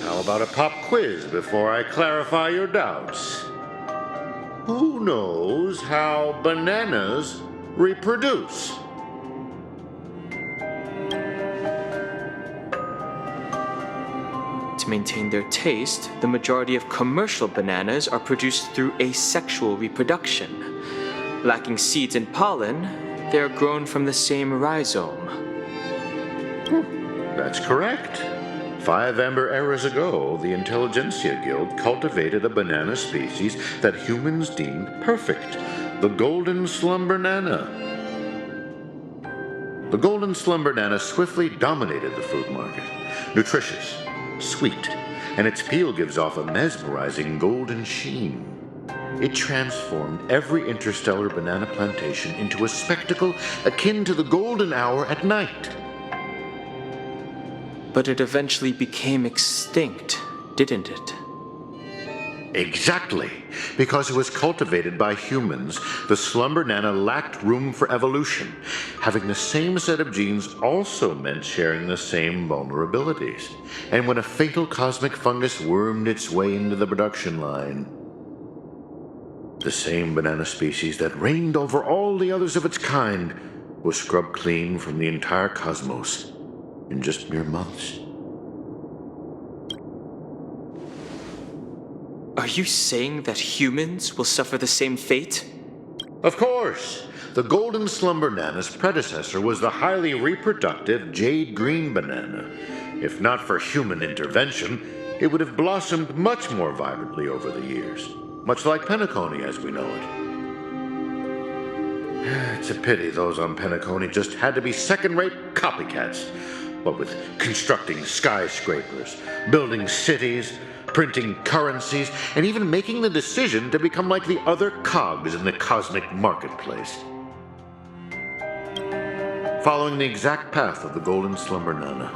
How about a pop quiz before I clarify your doubts? Who knows how bananas reproduce? To maintain their taste, the majority of commercial bananas are produced through asexual reproduction. Lacking seeds and pollen, they are grown from the same rhizome. That's correct. 5 amber eras ago, the Intelligentsia Guild cultivated a banana species that humans deemed perfect, the Golden Slumber Nana. The Golden Slumber Nana swiftly dominated the food market. Nutritious, sweet, and its peel gives off a mesmerizing golden sheen. It transformed every interstellar banana plantation into a spectacle akin to the golden hour at night. But it eventually became extinct, didn't it? Exactly. Because it was cultivated by humans, the Slumber Nana lacked room for evolution. Having the same set of genes also meant sharing the same vulnerabilities. And when a fatal cosmic fungus wormed its way into the production line, the same banana species that reigned over all the others of its kind was scrubbed clean from the entire cosmos in just mere months. Are you saying that humans will suffer the same fate? Of course! The Golden Slumber Nana's predecessor was the highly reproductive jade green banana. If not for human intervention, it would have blossomed much more vibrantly over the years, much like Penacony as we know it. It's a pity those on Penacony just had to be second-rate copycats. What with constructing skyscrapers, building cities, printing currencies, and even making the decision to become like the other cogs in the cosmic marketplace. Following the exact path of the Golden Slumber Nana,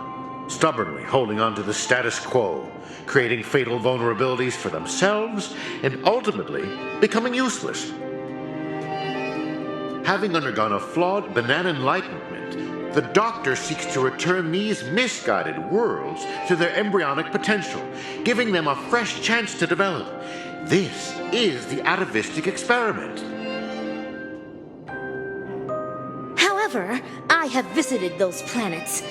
stubbornly holding on to the status quo, creating fatal vulnerabilities for themselves, and ultimately becoming useless. Having undergone a flawed banana enlightenment, the Doctor seeks to return these misguided worlds to their embryonic potential, giving them a fresh chance to develop. This is the atavistic experiment. However, I have visited those planets.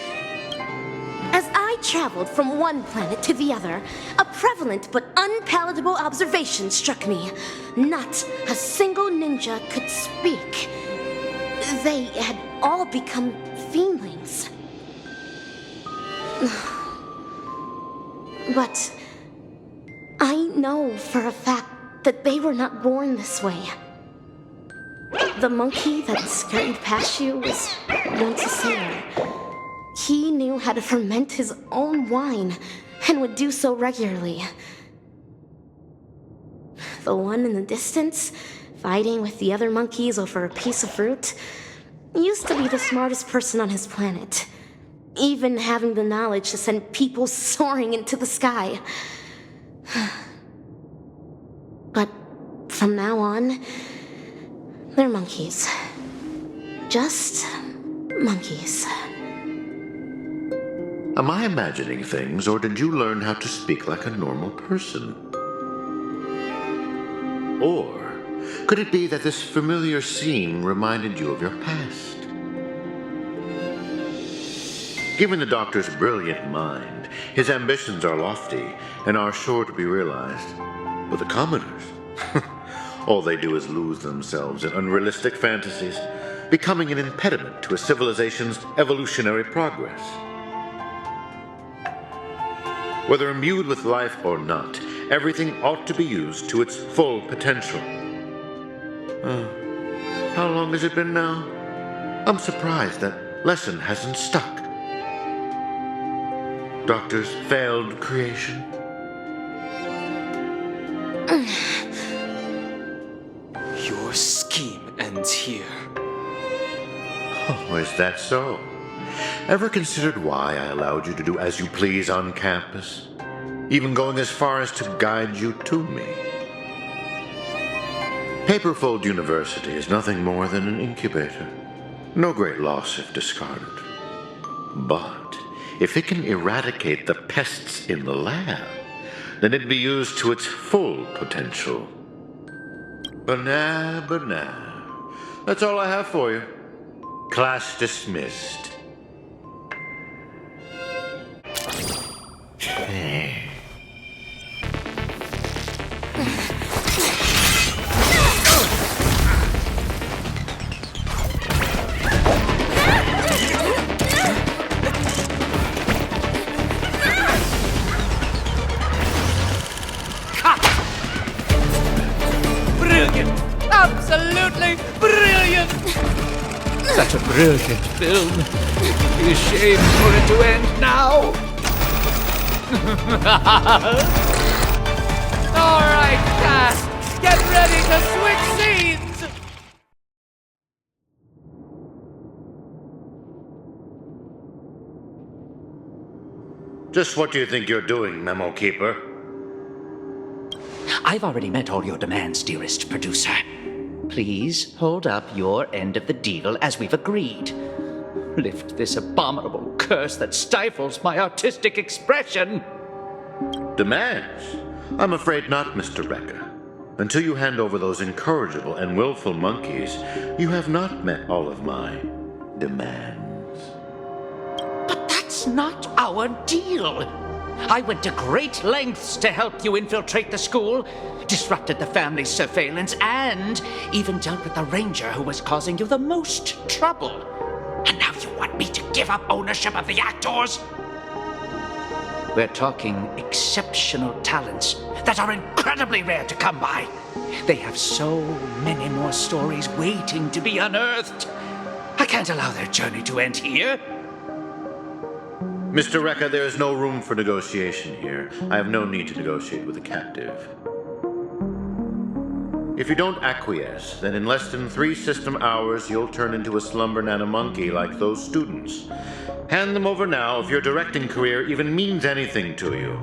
As I traveled from one planet to the other, a prevalent but unpalatable observation struck me. Not a single ninja could speak. They had all become fiendlings. But I know for a fact that they were not born this way. The monkey that scurried past you was once a sailor. He knew how to ferment his own wine and would do so regularly. The one in the distance, fighting with the other monkeys over a piece of fruit, used to be the smartest person on his planet, even having the knowledge to send people soaring into the sky. But from now on, they're monkeys. Just monkeys. Am I imagining things, or did you learn how to speak like a normal person? Or could it be that this familiar scene reminded you of your past? Given the Doctor's brilliant mind, his ambitions are lofty and are sure to be realized. But the commoners, all they do is lose themselves in unrealistic fantasies, becoming an impediment to a civilization's evolutionary progress. Whether imbued with life or not, everything ought to be used to its full potential. How long has it been now? I'm surprised that lesson hasn't stuck. Doctor's failed creation. Your scheme ends here. Oh, is that so? Ever considered why I allowed you to do as you please on campus? Even going as far as to guide you to me? Paperfold University is nothing more than an incubator. No great loss if discarded. But if it can eradicate the pests in the lab, then it'd be used to its full potential. Banana. That's all I have for you. Class dismissed. absolutely brilliant! Such a brilliant film. It'd be a shame for it to end now. All right, cast, get ready to switch scenes! Just what do you think you're doing, Memo Keeper? I've already met all your demands, dearest producer. Please hold up your end of the deal as we've agreed. Lift this abominable curse that stifles my artistic expression. Demands? I'm afraid not, Mr. Rekka. Until you hand over those incorrigible and willful monkeys, you have not met all of my demands. But that's not our deal. I went to great lengths to help you infiltrate the school, disrupted the family's surveillance, and even dealt with the ranger who was causing you the most trouble. And now you want me to give up ownership of the actors? We're talking exceptional talents that are incredibly rare to come by. They have so many more stories waiting to be unearthed. I can't allow their journey to end here. Mr. Rekka, there is no room for negotiation here. I have no need to negotiate with a captive. If you don't acquiesce, then in less than 3 system hours, you'll turn into a slumber nana monkey like those students. Hand them over now if your directing career even means anything to you.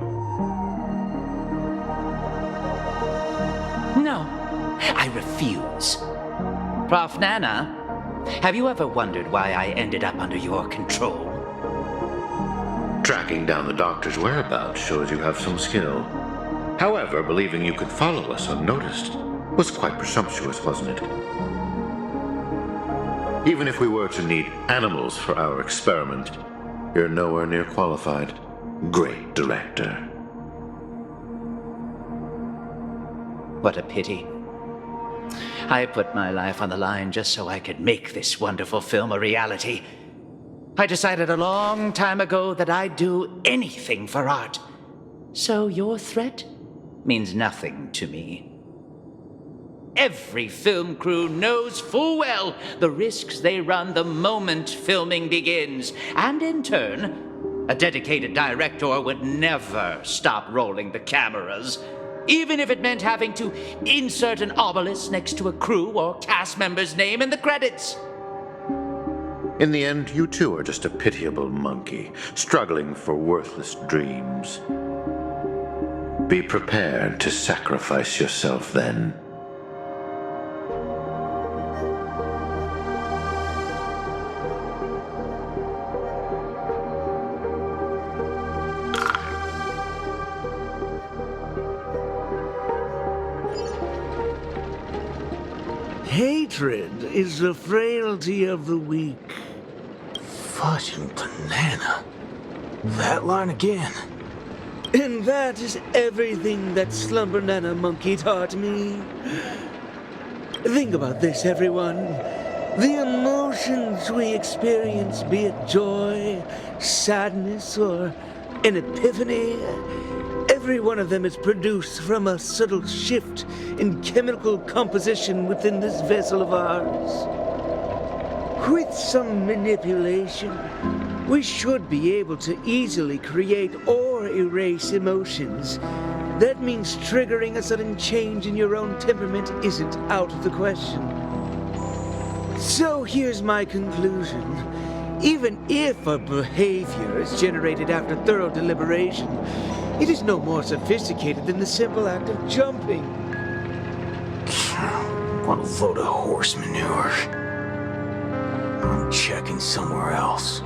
No, I refuse. Prof. Nana, have you ever wondered why I ended up under your control? Tracking down the doctor's whereabouts shows you have some skill. However, believing you could follow us unnoticed was quite presumptuous, wasn't it? Even if we were to need animals for our experiment, you're nowhere near qualified. Great director. What a pity. I put my life on the line just so I could make this wonderful film a reality. I decided a long time ago that I'd do anything for art. So your threat means nothing to me. Every film crew knows full well the risks they run the moment filming begins. And in turn, a dedicated director would never stop rolling the cameras, even if it meant having to insert an obelisk next to a crew or cast member's name in the credits. In the end, you too are just a pitiable monkey, struggling for worthless dreams. Be prepared to sacrifice yourself then. Hatred is the frailty of the weak. Fudging banana. That line again. And that is everything that Slumber Nana Monkey taught me. Think about this, everyone. The emotions we experience, be it joy, sadness, or an epiphany, every one of them is produced from a subtle shift in chemical composition within this vessel of ours. With some manipulation, we should be able to easily create or erase emotions. That means triggering a sudden change in your own temperament isn't out of the question. So here's my conclusion. Even if a behavior is generated after thorough deliberation, it is no more sophisticated than the simple act of jumping. What a load of horse manure. I'm checking somewhere else.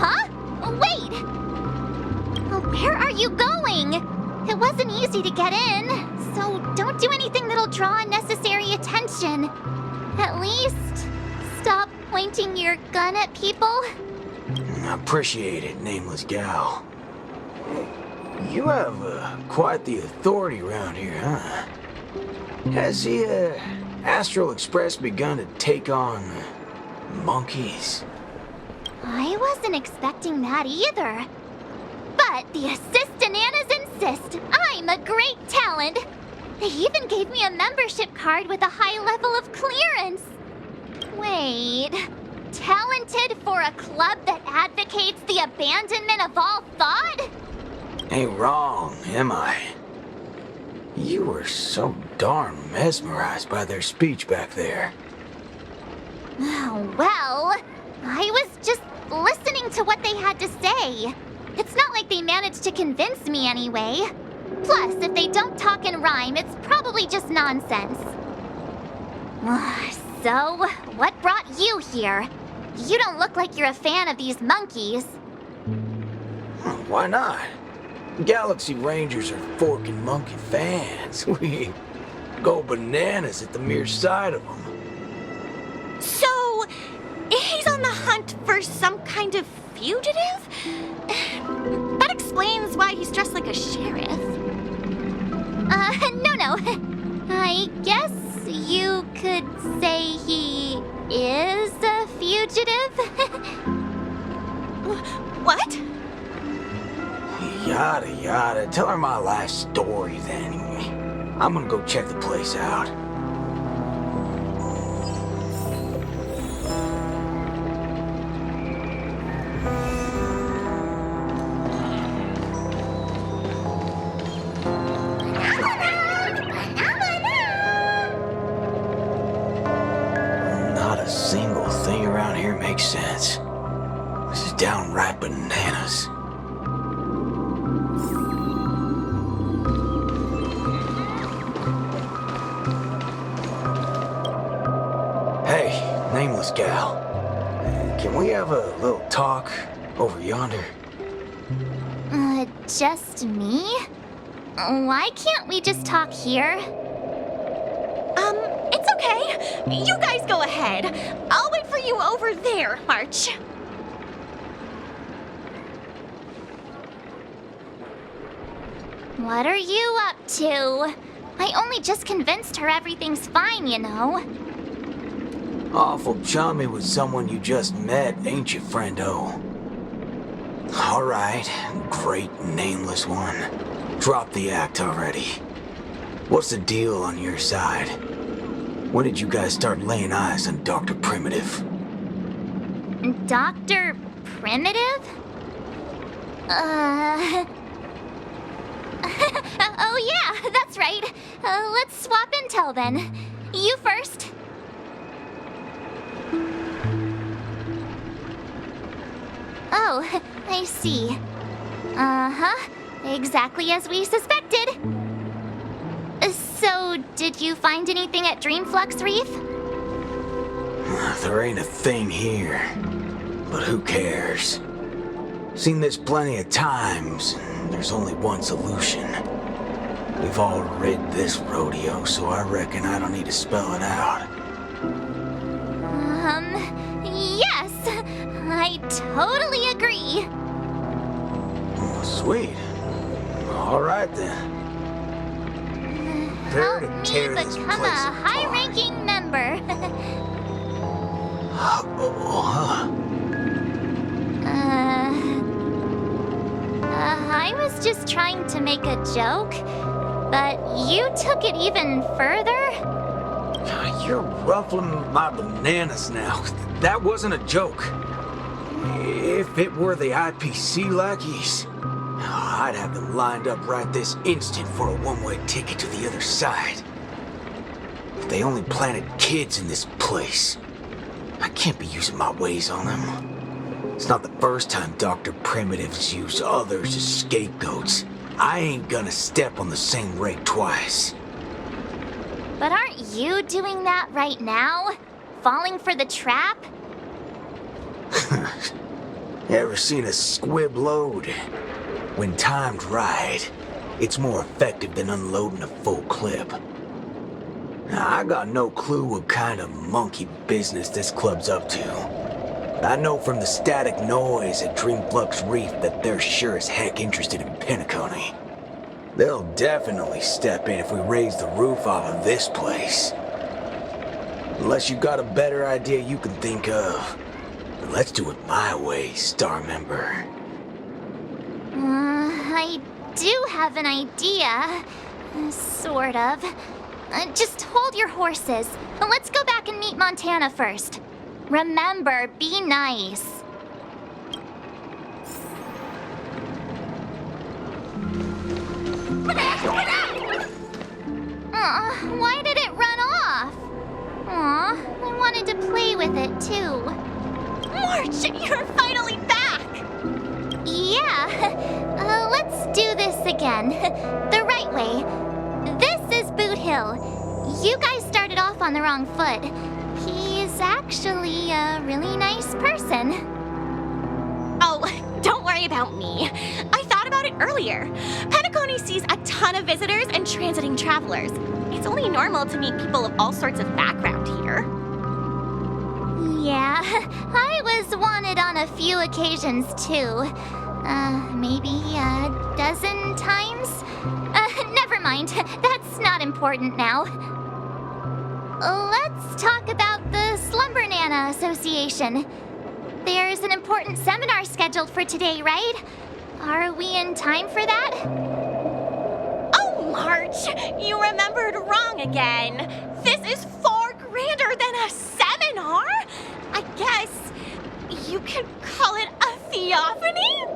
Huh? Wait! Where are you going? It wasn't easy to get in, so don't do anything that'll draw unnecessary attention. At least, stop pointing your gun at people. I appreciate it, nameless gal. You have quite the authority around here, huh? Has the Astral Express begun to take on monkeys? I wasn't expecting that either. But the assistananas insist I'm a great talent. They even gave me a membership card with a high level of clearance. Wait, talented for a club that advocates the abandonment of all thought? Ain't wrong, am I? You were so darn mesmerized by their speech back there. Oh, well, I was just listening to what they had to say. It's not like they managed to convince me anyway. Plus, if they don't talk and rhyme, it's probably just nonsense. So, what brought you here? You don't look like you're a fan of these monkeys. Why not? Galaxy Rangers are forking monkey fans. We go bananas at the mere sight of them. So, he's on the hunt for some kind of fugitive? That explains why he's dressed like a sheriff. No. I guess you could say he is a fugitive? What? Yada yada. Tell her my life story then. I'm gonna go check the place out. Not a single thing around here makes sense. This is downright bananas. Hey, nameless gal. Can we have a little talk over yonder? Just me? Why can't we just talk here? It's okay. You guys go ahead. I'll wait for you over there, March. What are you up to? I only just convinced her everything's fine, you know. Awful chummy with someone you just met, ain't you, friendo? Alright, great nameless one. Drop the act already. What's the deal on your side? When did you guys start laying eyes on Dr. Primitive? Dr. Primitive? Oh yeah, that's right. Let's swap intel then. You first. Oh, I see. Uh-huh. Exactly as we suspected. So, did you find anything at Dreamflux Reef? There ain't a thing here. But who cares? Seen this plenty of times, and there's only one solution. We've all rid this rodeo, so I reckon I don't need to spell it out. Yes. I totally agree. Sweet. All right then. Help me become a high-ranking member. I was just trying to make a joke, but you took it even further? You're ruffling my bananas now. That wasn't a joke. If it were the IPC lackeys, I'd have them lined up right this instant for a one-way ticket to the other side. If they only planted kids in this place, I can't be using my ways on them. It's not the first time Dr. Primitive's used others as scapegoats. I ain't gonna step on the same rake twice. But aren't you doing that right now? Falling for the trap? Ever seen a squib load? When timed right, it's more effective than unloading a full clip. I got no clue what kind of monkey business this club's up to. I know from the static noise at Dreamflux Reef that they're sure as heck interested in Penacony. They'll definitely step in if we raise the roof off of this place. Unless you got a better idea you can think of. But let's do it my way, Star Member. I do have an idea. Sort of. Just hold your horses. Let's go back and meet Montana first. Remember, be nice. Aw, why did it run off? Aw, I wanted to play with it too. March, you're finally back! Yeah, let's do this again. The right way. This is Boot Hill. You guys started off on the wrong foot. He's actually a really nice person. Oh, don't worry about me. I thought about it earlier. Penacony sees a ton of visitors and transiting travelers. It's only normal to meet people of all sorts of background here. Yeah, I was wanted on a few occasions too. Maybe a dozen times? Never mind. That's not important now. Let's talk about the Slumber Nana Association. There's an important seminar scheduled for today, right? Are we in time for that? Oh, March! You remembered wrong again. This is far grander than a seminar. I guess you could call it a theophany?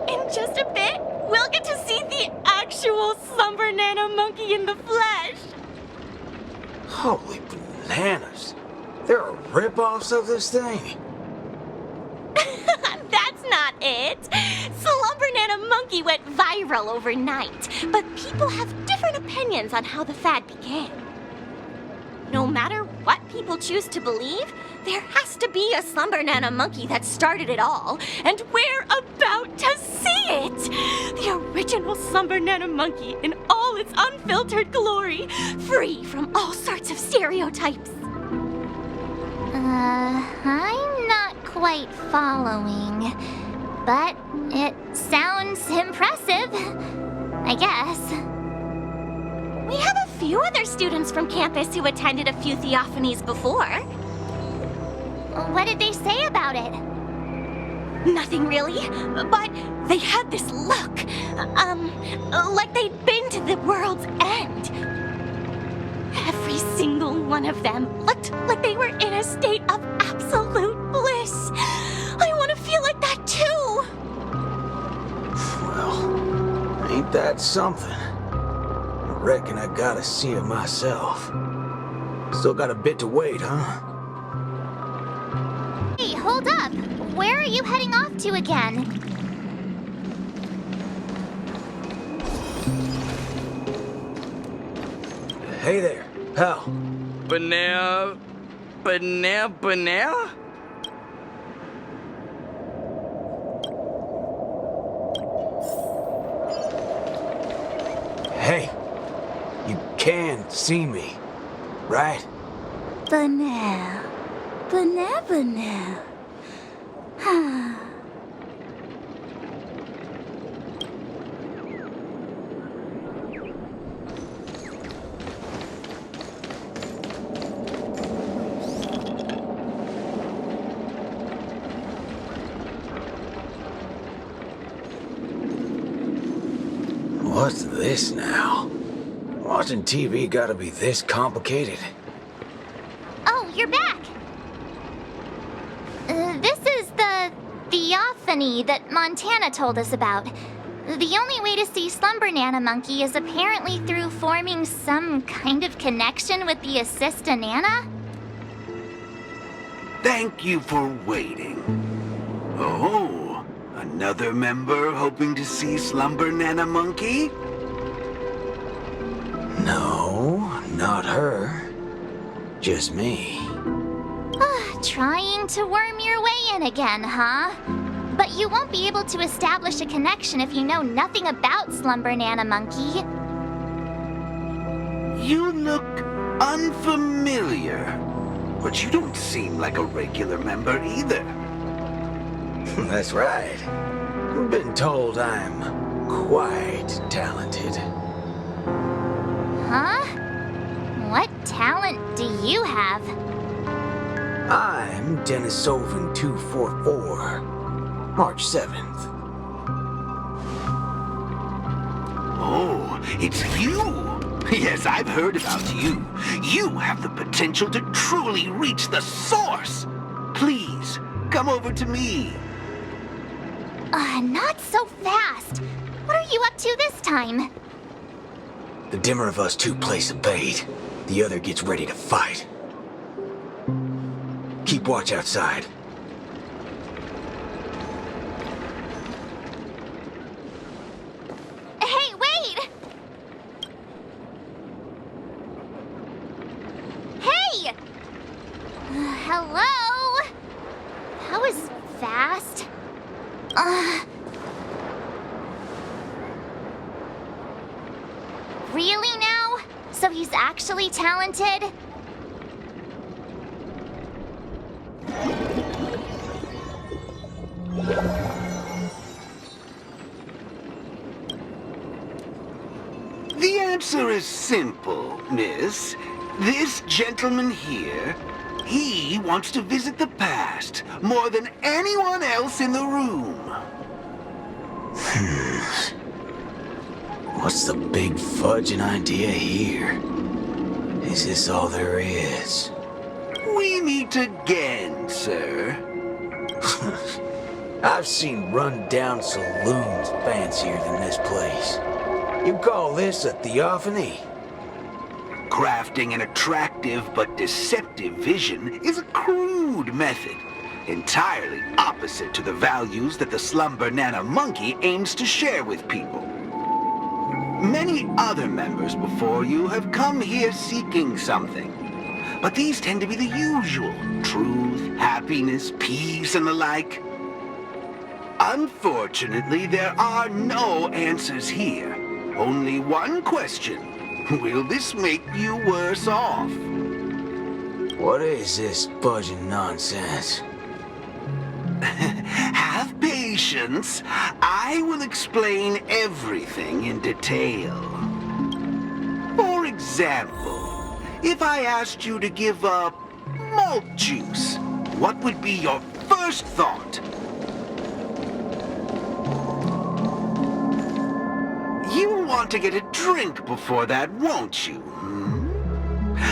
In just a bit, we'll get to see the actual Slumber Nana monkey in the flesh. Holy bananas. There are rip-offs of this thing. That's not it. Slumber Nana monkey went viral overnight, but people have different opinions on how the fad began. No matter what people choose to believe, there has to be a Slumber Nana monkey that started it all, and we're about to see it! The original Slumber Nana monkey in all its unfiltered glory, free from all sorts of stereotypes. I'm not quite following, but it sounds impressive, I guess. We have a few other students from campus who attended a few theophanies before. What did they say about it? Nothing really, but they had this look, like they'd been to the world's end. Every single one of them looked like they were in a state of absolute bliss. I want to feel like that too. Well, ain't that something? I reckon I gotta see it myself. Still got a bit to wait, huh? Hey, hold up! Where are you heading off to again? Hey there, pal. Banana. Hey, you can see me, right? Banana. What's this now? Watching TV gotta be this complicated. Oh, you're back! This is the theophany that Montana told us about. The only way to see Slumber Nana Monkey is apparently through forming some kind of connection with the Assista Nana? Thank you for waiting. Oh, another member hoping to see Slumber Nana Monkey? No, not her. Just me. Trying to worm your way in again, huh? But you won't be able to establish a connection if you know nothing about Slumber Nana Monkey. You look unfamiliar, but you don't seem like a regular member either. That's right. Been told I'm quite talented. Huh? What talent do you have? I'm Denisovan 244, March 7th. Oh, it's you! Yes, I've heard about you. You have the potential to truly reach the source. Please, come over to me. Not so fast. What are you up to this time? The dimmer of us two plays a bait. The other gets ready to fight. Keep watch outside. Hey, wait! Hey! Hello? That was fast. Really now? So he's actually talented? The answer is simple, miss. This gentleman here, he wants to visit the past more than anyone else in the room. What's the big fudging idea here? Is this all there is? We meet again, sir. I've seen run-down saloons fancier than this place. You call this a theophany? Crafting an attractive but deceptive vision is a crude method, entirely opposite to the values that the Slumber Nana Monkey aims to share with people. Many other members before you have come here seeking something, but these tend to be the usual: truth, happiness, peace, and the like. Unfortunately, there are no answers here. Only one question. Will this make you worse off? What is this budging nonsense? Have patience. I will explain everything in detail. For example, if I asked you to give up malt juice, what would be your first thought? You want to get a drink before that, won't you?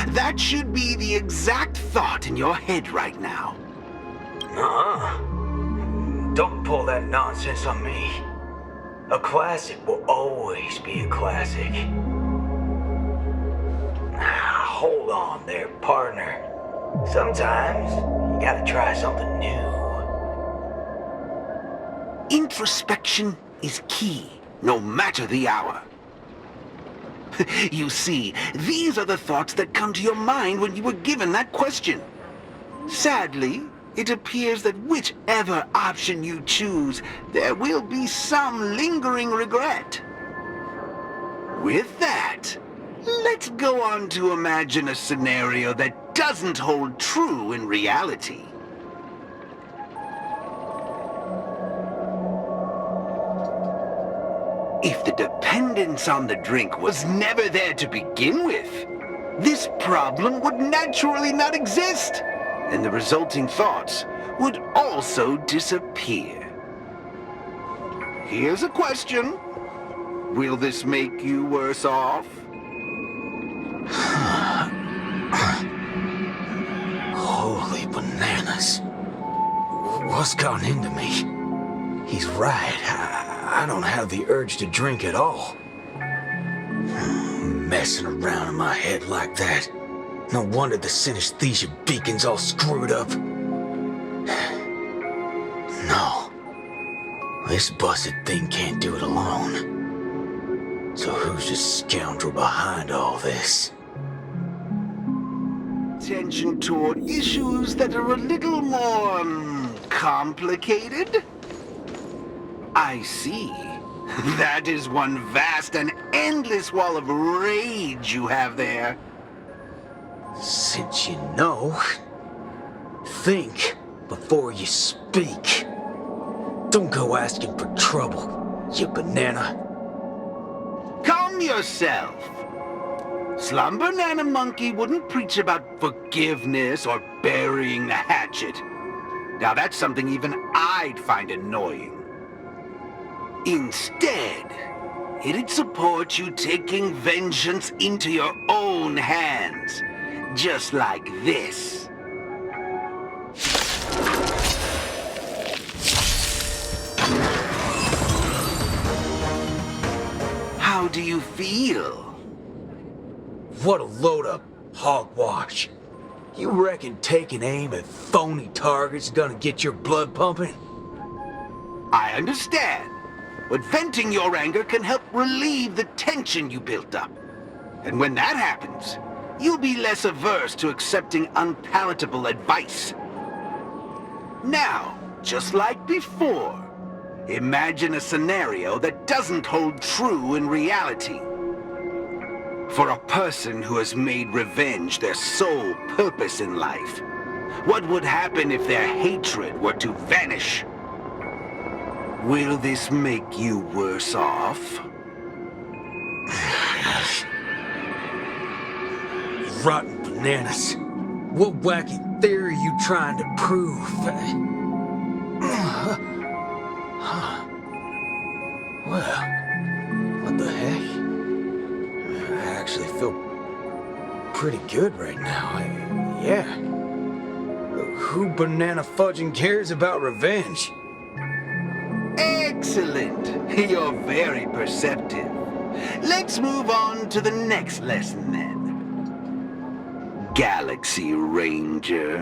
That should be the exact thought in your head right now. Don't pull that nonsense on me. A classic will always be a classic. Hold on there, partner. Sometimes you gotta try something new. Introspection is key, no matter the hour. You see, these are the thoughts that come to your mind when you were given that question. Sadly, it appears that whichever option you choose, there will be some lingering regret. With that, let's go on to imagine a scenario that doesn't hold true in reality. If the dependence on the drink was never there to begin with, this problem would naturally not exist, and the resulting thoughts would also disappear. Here's a question. Will this make you worse off? Holy bananas. What's gone into me? He's right. I don't have the urge to drink at all. Messing around in my head like that. No wonder the synesthesia beacon's all screwed up. No. This busted thing can't do it alone. So who's the scoundrel behind all this? Attention toward issues that are a little more complicated? I see. That is one vast and endless wall of rage you have there. Since you know, think before you speak. Don't go asking for trouble, you banana. Calm yourself. Slumber Nana Monkey wouldn't preach about forgiveness or burying the hatchet. Now that's something even I'd find annoying. Instead, it'd support you taking vengeance into your own hands. Just like this. How do you feel? What a load of hogwash. You reckon taking aim at phony targets is gonna get your blood pumping? I understand. But venting your anger can help relieve the tension you built up. And when that happens, you'll be less averse to accepting unpalatable advice. Now, just like before, imagine a scenario that doesn't hold true in reality. For a person who has made revenge their sole purpose in life, what would happen if their hatred were to vanish? Will this make you worse off? Rotten bananas. What wacky theory are you trying to prove? Well, what the heck? I actually feel pretty good right now. Yeah. Who banana fudging cares about revenge? Excellent! You're very perceptive. Let's move on to the next lesson then. Galaxy Ranger.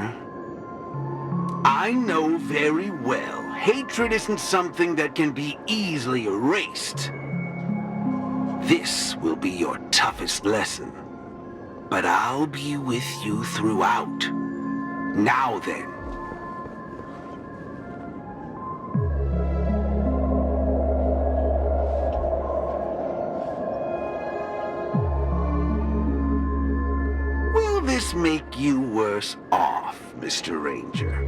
I know very well hatred isn't something that can be easily erased. This will be your toughest lesson. But I'll be with you throughout. Now then. Will this make you worse off, Mr. Ranger?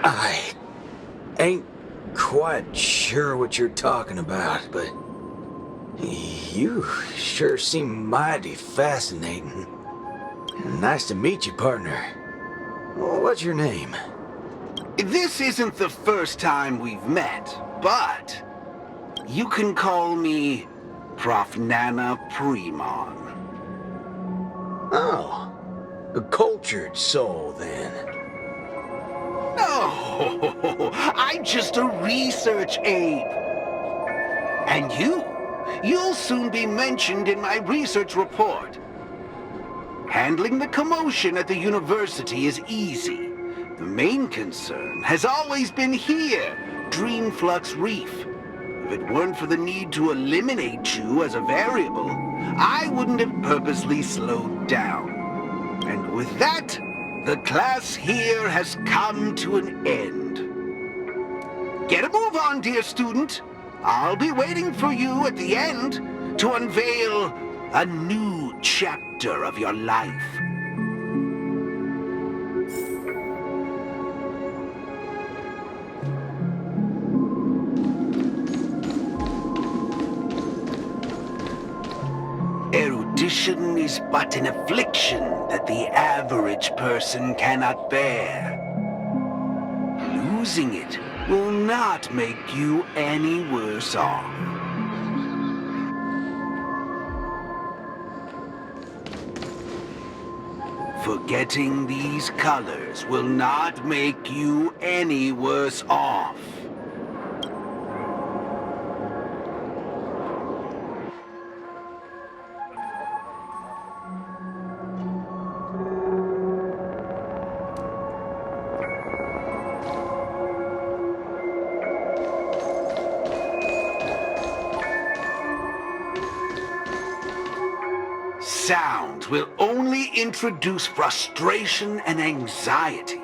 I ain't quite sure what you're talking about, but you sure seem mighty fascinating. Nice to meet you, partner. What's your name? This isn't the first time we've met, but you can call me Prof. Nana Premon. Oh, a cultured soul then. No, I'm just a research ape. And you'll soon be mentioned in my research report. Handling the commotion at the university is easy. The main concern has always been here, Dreamflux Reef. If it weren't for the need to eliminate you as a variable, I wouldn't have purposely slowed down. And with that, the class here has come to an end. Get a move on, dear student. I'll be waiting for you at the end to unveil a new chapter of your life. Erudition is but an affliction that the average person cannot bear. Losing it will not make you any worse off. Forgetting these colors will not make you any worse off. Sound will only introduce frustration and anxiety.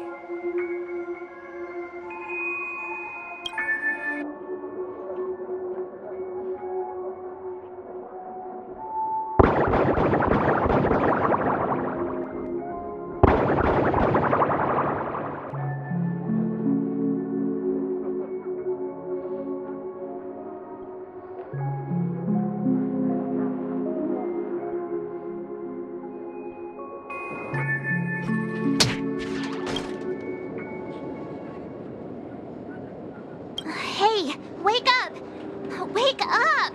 Hey, wake up! Wake up!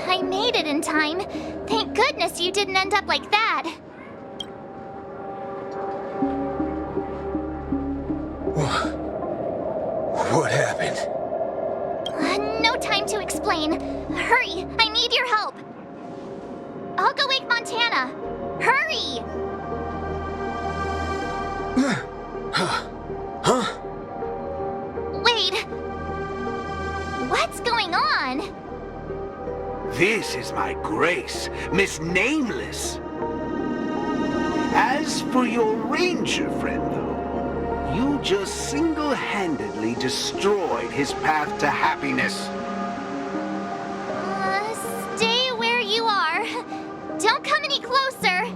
I made it in time. Thank goodness you didn't end up like that. What happened? No time to explain. Hurry, I need your help. I'll go wake Montana. Hurry! Huh? Wait. What's going on? This is my grace, Miss Nameless. As for your ranger friend, though, you just single-handedly destroyed his path to happiness. Stay where you are. Don't come any closer.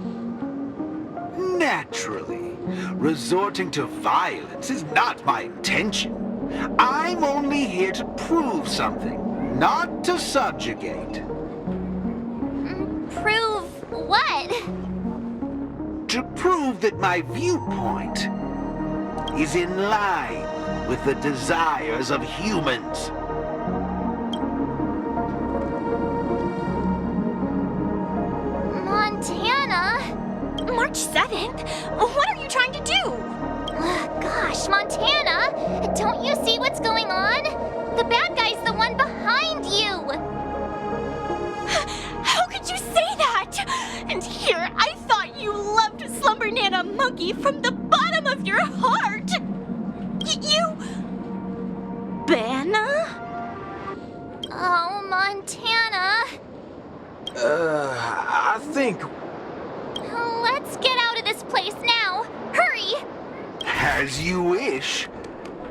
Naturally, resorting to violence is not my intention. I'm only here to prove something, not to subjugate. Prove what? To prove that my viewpoint is in line with the desires of humans. Montana? March 7th? What are you trying to do? Gosh, Montana! Don't you see what's going on? The bad guy's the one behind you! How could you say that? And here, I thought you loved Slumber Nana Monkey from the bottom of your heart! You... Banna? Oh, Montana. I think... Let's get out of this place now. Hurry! As you wish.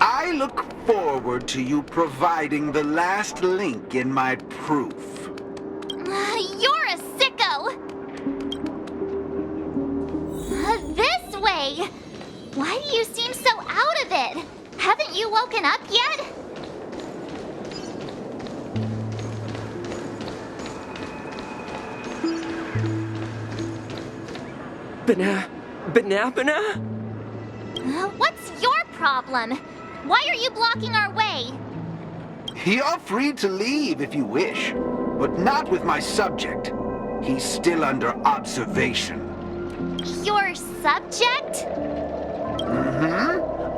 I look forward to you providing the last link in my proof. You're a sicko! This way! Why do you seem so out of it? Haven't you woken up yet? Banana? What's your problem? Why are you blocking our way? You're free to leave if you wish, but not with my subject. He's still under observation. Your subject?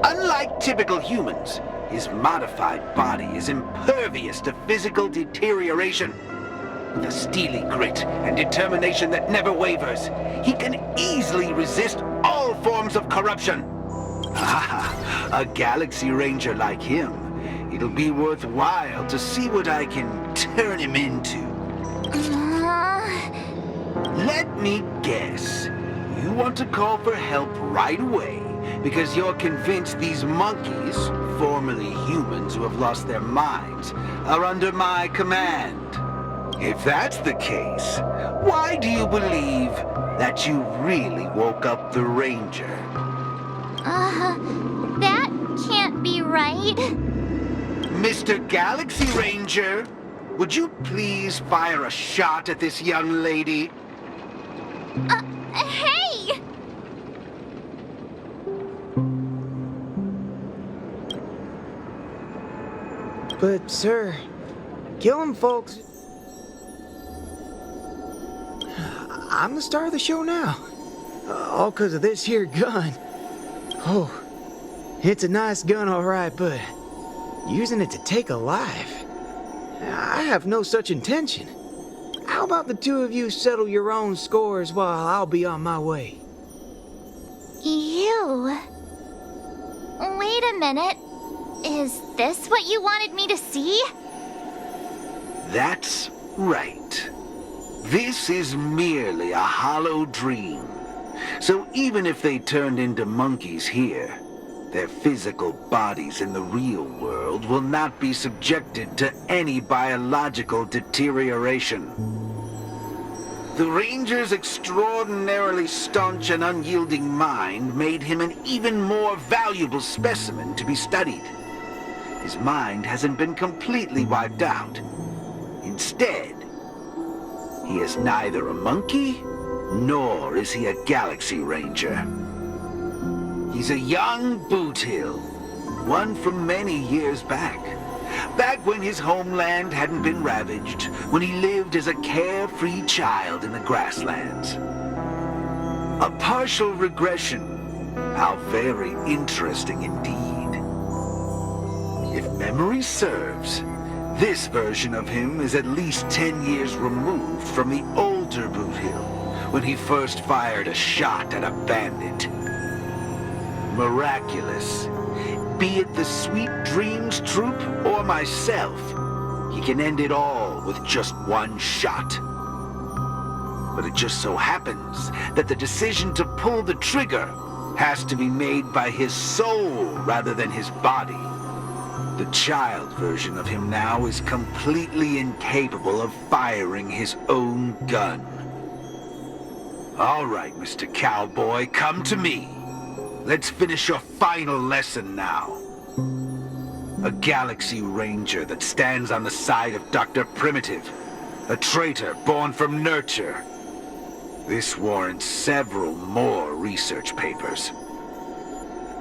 Unlike typical humans, his modified body is impervious to physical deterioration. With a steely grit and determination that never wavers, he can easily resist all forms of corruption. A Galaxy Ranger like him, it'll be worthwhile to see what I can turn him into. Let me guess. You want to call for help right away because you're convinced these monkeys, formerly humans who have lost their minds, are under my command. If that's the case, why do you believe that you really woke up the Ranger? That can't be right. Mr. Galaxy Ranger, would you please fire a shot at this young lady? Hey! But, sir, killing folks... I'm the star of the show now. All because of this here gun. Oh, it's a nice gun, all right, but using it to take a life? I have no such intention. How about the two of you settle your own scores while I'll be on my way? You? Wait a minute. Is this what you wanted me to see? That's right. This is merely a hollow dream. So even if they turned into monkeys here, their physical bodies in the real world will not be subjected to any biological deterioration. The Ranger's extraordinarily staunch and unyielding mind made him an even more valuable specimen to be studied. His mind hasn't been completely wiped out. Instead, he is neither a monkey nor is he a Galaxy Ranger. He's a young Boothill, one from many years back. Back when his homeland hadn't been ravaged, when he lived as a carefree child in the grasslands. A partial regression. How very interesting indeed. If memory serves, this version of him is at least 10 years removed from the older Boothill, when he first fired a shot at a bandit. Miraculous. Be it the Sweet Dreams Troop or myself, he can end it all with just one shot. But it just so happens that the decision to pull the trigger has to be made by his soul rather than his body. The child version of him now is completely incapable of firing his own gun. All right, Mr. Cowboy, come to me. Let's finish your final lesson now. A Galaxy Ranger that stands on the side of Dr. Primitive, a traitor born from nurture. This warrants several more research papers.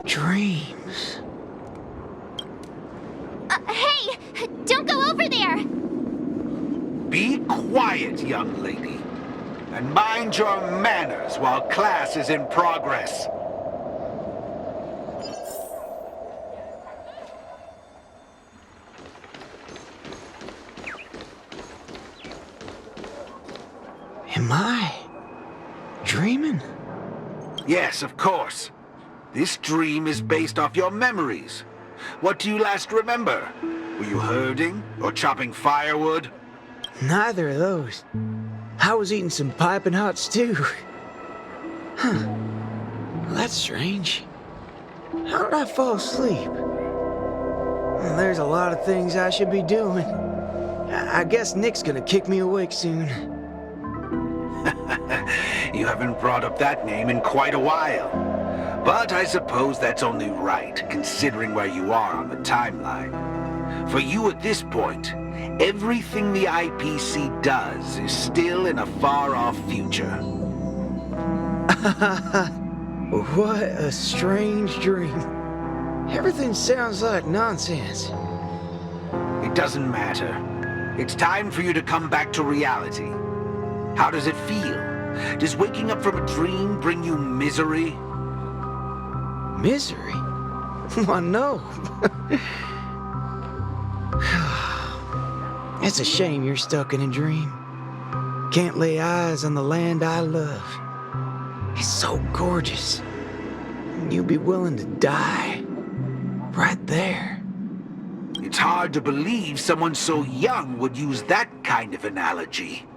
Dreams. Hey! Don't go over there! Be quiet, young lady, and mind your manners while class is in progress. Am I dreaming? Yes, of course. This dream is based off your memories. What do you last remember? Were you herding or chopping firewood? Neither of those. I was eating some piping hot stew. Huh. Well, that's strange. How did I fall asleep? Well, there's a lot of things I should be doing. I guess Nick's gonna kick me awake soon. You haven't brought up that name in quite a while. But I suppose that's only right, considering where you are on the timeline. For you at this point, everything the IPC does is still in a far-off future. What a strange dream. Everything sounds like nonsense. It doesn't matter. It's time for you to come back to reality. How does it feel? Does waking up from a dream bring you misery? Misery? Why, no. It's a shame you're stuck in a dream. Can't lay eyes on the land I love. It's so gorgeous. You'd be willing to die. Right there. It's hard to believe someone so young would use that kind of analogy.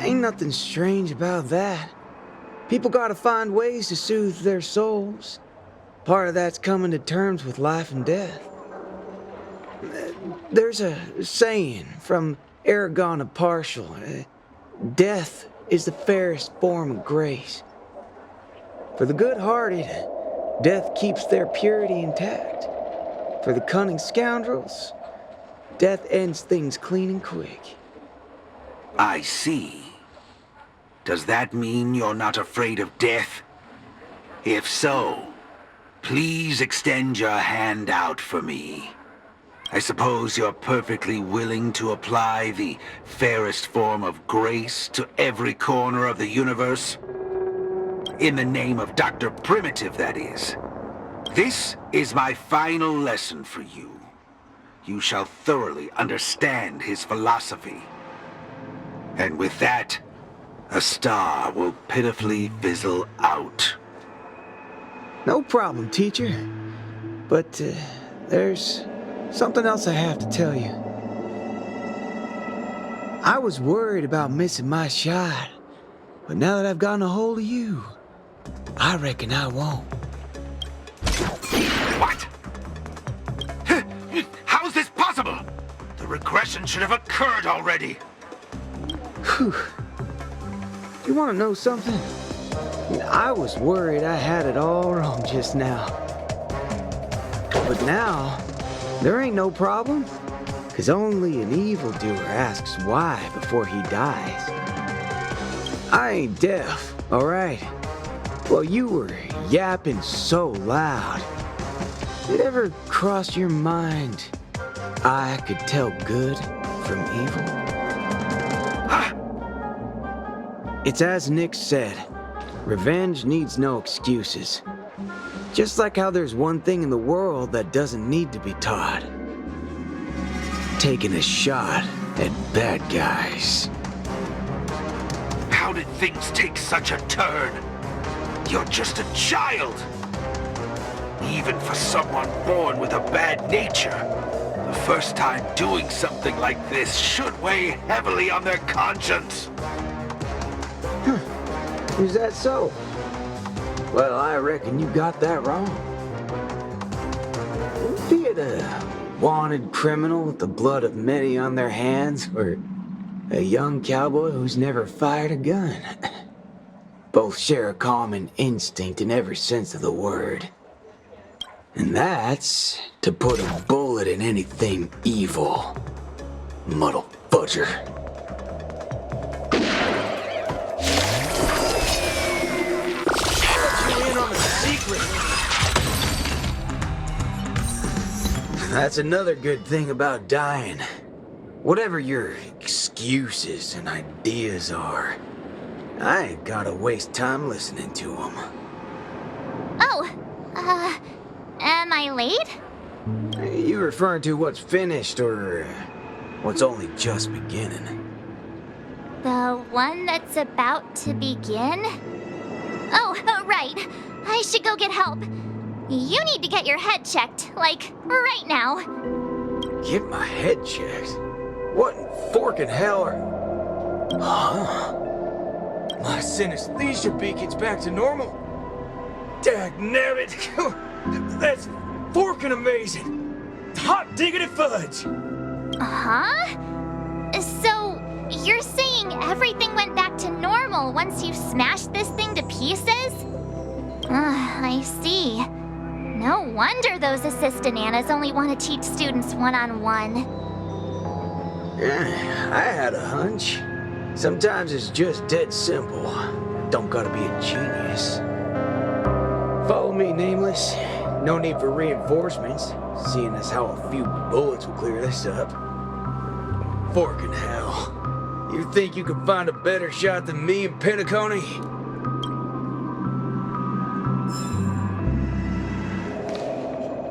Ain't nothing strange about that. People gotta find ways to soothe their souls. Part of that's coming to terms with life and death. There's a saying from Aragon of Partial. Death is the fairest form of grace. For the good-hearted, death keeps their purity intact. For the cunning scoundrels, death ends things clean and quick. I see. Does that mean you're not afraid of death? If so, please extend your hand out for me. I suppose you're perfectly willing to apply the fairest form of grace to every corner of the universe? In the name of Dr. Primitive, that is. This is my final lesson for you. You shall thoroughly understand his philosophy. And with that, a star will pitifully fizzle out. No problem, teacher. But there's something else I have to tell you. I was worried about missing my shot, but now that I've gotten a hold of you, I reckon I won't. What? How's this possible? The regression should have occurred already. Whew. You want to know something? I was worried I had it all wrong just now. But now, there ain't no problem. Because only an evildoer asks why before he dies. I ain't deaf, alright? Well, you were yapping so loud. Did it ever cross your mind I could tell good from evil? It's as Nick said, revenge needs no excuses. Just like how there's one thing in the world that doesn't need to be taught. Taking a shot at bad guys. How did things take such a turn? You're just a child. Even for someone born with a bad nature, the first time doing something like this should weigh heavily on their conscience. Is that so? Well, I reckon you got that wrong. Be it a wanted criminal with the blood of many on their hands, or a young cowboy who's never fired a gun. Both share a common instinct in every sense of the word. And that's to put a bullet in anything evil. Muddle fudger. That's another good thing about dying. Whatever your excuses and ideas are, I ain't gotta waste time listening to them. Oh, am I late? You referring to what's finished or what's only just beginning? The one that's about to begin? Oh, right. I should go get help. You need to get your head checked, like, right now. Get my head checked? What in forking hell are... Huh? My synesthesia beacon's back to normal. Dagnabbit! That's forking amazing! Hot diggity fudge! Huh? So, you're saying everything went back to normal once you smashed this thing to pieces? I see. No wonder those assistant Annas only want to teach students one-on-one. Yeah, I had a hunch. Sometimes it's just dead simple. Don't gotta be a genius. Follow me, Nameless. No need for reinforcements, seeing as how a few bullets will clear this up. Forking hell. You think you could find a better shot than me in Penacony?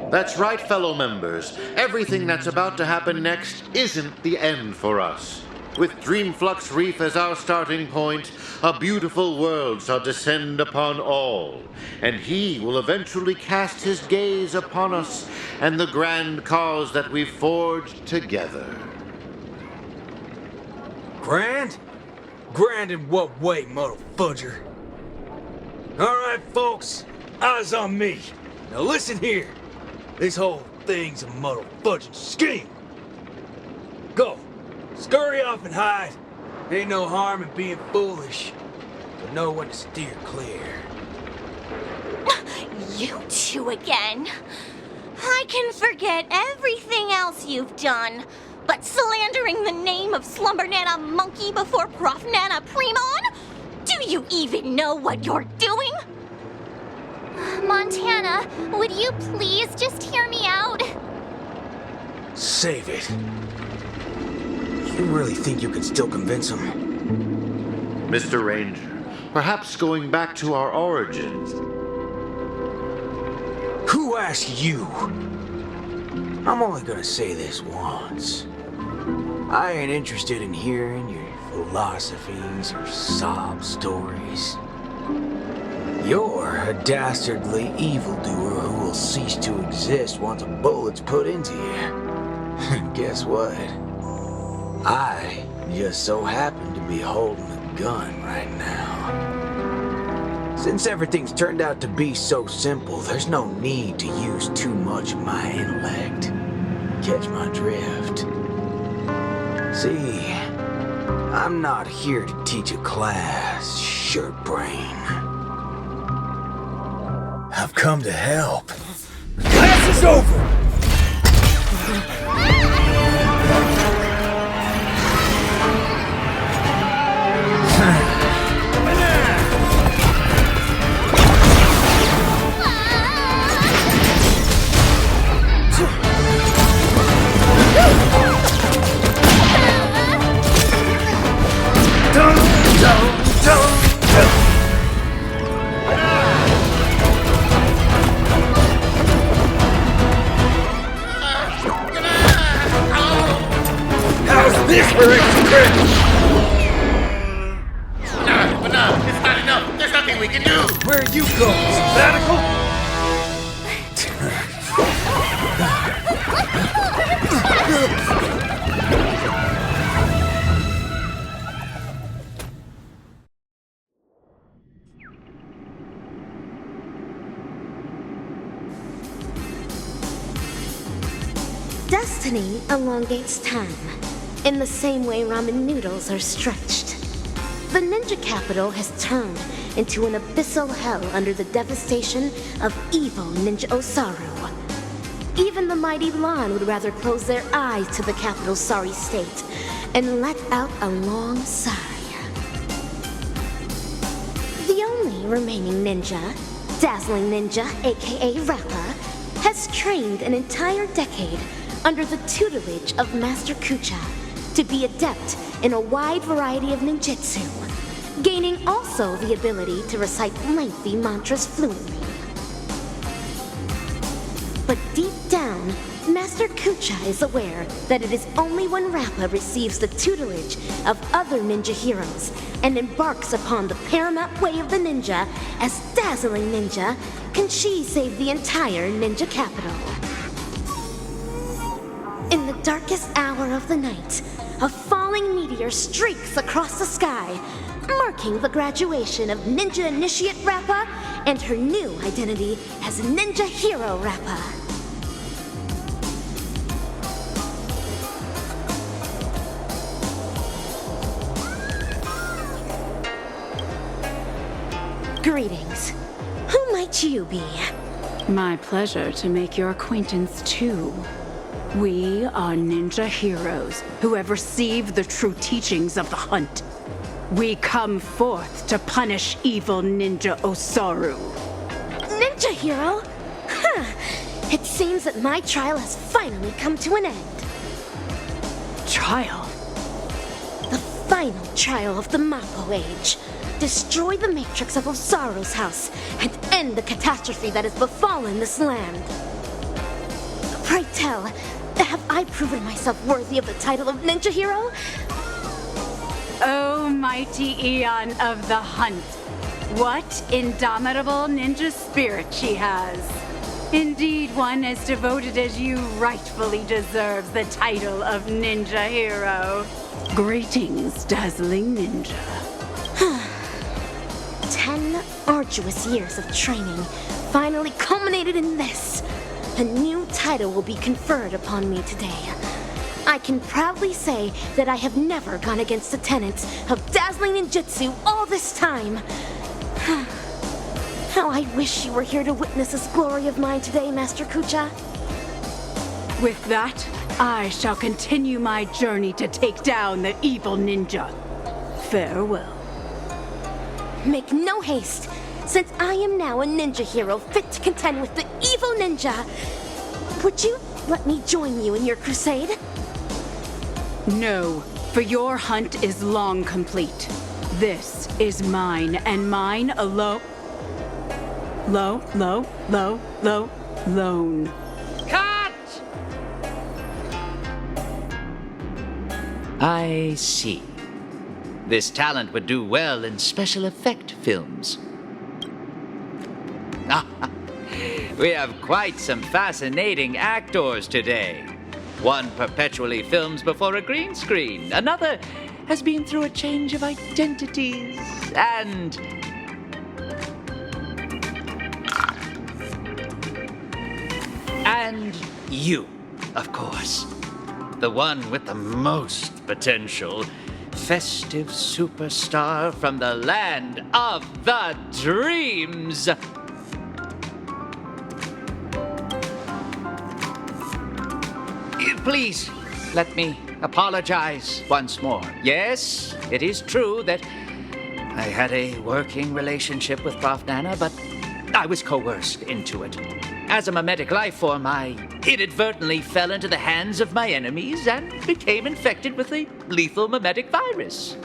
That's right, fellow members. Everything that's about to happen next isn't the end for us. With Dreamflux Reef as our starting point, a beautiful world shall descend upon all, and he will eventually cast his gaze upon us and the grand cause that we've forged together. Grand? Grand in what way, muddle fudger? Alright, folks, eyes on me. Now listen here. This whole thing's a muddle fudging scheme. Go. Scurry off and hide. Ain't no harm in being foolish, but know when to steer clear. You two again. I can forget everything else you've done, but slandering the name of Slumber Nana Monkey before Prof Nana Primon? Do you even know what you're doing? Montana, would you please just hear me out? Save it. You really think you can still convince him? Mr. Ranger, perhaps going back to our origins. Who asked you? I'm only gonna say this once. I ain't interested in hearing your philosophies or sob stories. You're a dastardly evildoer who will cease to exist once a bullet's put into you. Guess what? I just so happen to be holding a gun right now. Since everything's turned out to be so simple, there's no need to use too much of my intellect. Catch my drift? See, I'm not here to teach a class, shirt brain. I've come to help. Class is over! Enough! It's not enough! There's nothing we can do! Where are you going? Sabbatical? Destiny elongates time, in the same way ramen noodles are stretched. The ninja capital has turned into an abyssal hell under the devastation of evil Ninja Osaru. Even the mighty Lan would rather close their eyes to the capital's sorry state and let out a long sigh. The only remaining ninja, Dazzling Ninja, aka Rappa, has trained an entire decade under the tutelage of Master Kucha to be adept in a wide variety of ninjutsu, gaining also the ability to recite lengthy mantras fluently. But deep down, Master Kucha is aware that it is only when Rappa receives the tutelage of other ninja heroes and embarks upon the paramount way of the ninja as Dazzling Ninja can she save the entire ninja capital. In the darkest hour of the night, a falling meteor streaks across the sky, marking the graduation of Ninja Initiate Rappa and her new identity as Ninja Hero Rappa. Greetings. Who might you be? My pleasure to make your acquaintance too. We are ninja heroes who have received the true teachings of the hunt. We come forth to punish evil Ninja Osaru. Ninja hero? Huh. It seems that my trial has finally come to an end. Trial? The final trial of the Mappo Age. Destroy the matrix of Osaru's house and end the catastrophe that has befallen this land. Pray tell, have I proven myself worthy of the title of Ninja Hero? O mighty Eon of the Hunt, what indomitable ninja spirit she has. Indeed, one as devoted as you rightfully deserves the title of Ninja Hero. Greetings, Dazzling Ninja. 10 arduous years of training finally culminated in this. A new title will be conferred upon me today. I can proudly say that I have never gone against the tenets of dazzling ninjutsu all this time. How I wish you were here to witness this glory of mine today, Master Kucha. With that, I shall continue my journey to take down the evil ninja. Farewell. Make no haste, since I am now a ninja hero fit to contend with the evil ninja. Would you let me join you in your crusade? No, for your hunt is long complete. This is mine, and mine alone. Lone. Cut! I see. This talent would do well in special effect films. We have quite some fascinating actors today. One perpetually films before a green screen. Another has been through a change of identities. And you, of course. The one with the most potential. Festive superstar from the land of the dreams. Please, let me apologize once more. Yes, it is true that I had a working relationship with Prof. Nana, but I was coerced into it. As a mimetic life form, I inadvertently fell into the hands of my enemies and became infected with a lethal mimetic virus.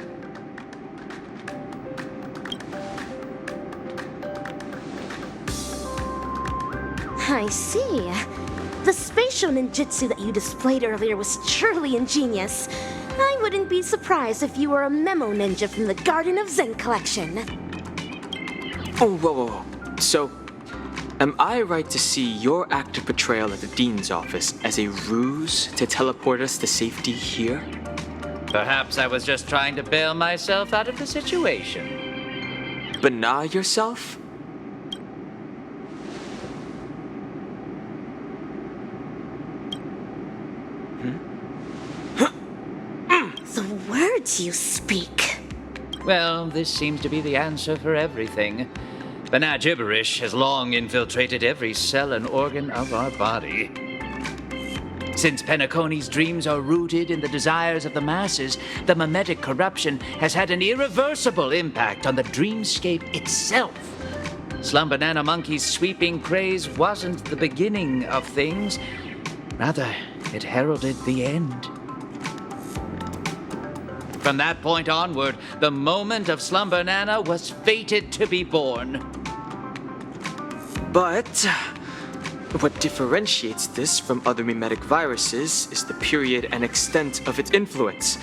I see. The spatial ninjutsu that you displayed earlier was truly ingenious. I would wouldn't be surprised if you were a memo ninja from the Garden of Zen collection. Oh, whoa. So, am I right to see your active portrayal at the Dean's office as a ruse to teleport us to safety here? Perhaps I was just trying to bail myself out of the situation. Bana yourself? The words you speak. Well, this seems to be the answer for everything. Bana gibberish has long infiltrated every cell and organ of our body. Since Penacony's dreams are rooted in the desires of the masses, the mimetic corruption has had an irreversible impact on the dreamscape itself. Slumber Nana Monkey's sweeping craze wasn't the beginning of things. Rather, it heralded the end. From that point onward, the moment of Slumber Nana was fated to be born. But what differentiates this from other mimetic viruses is the period and extent of its influence.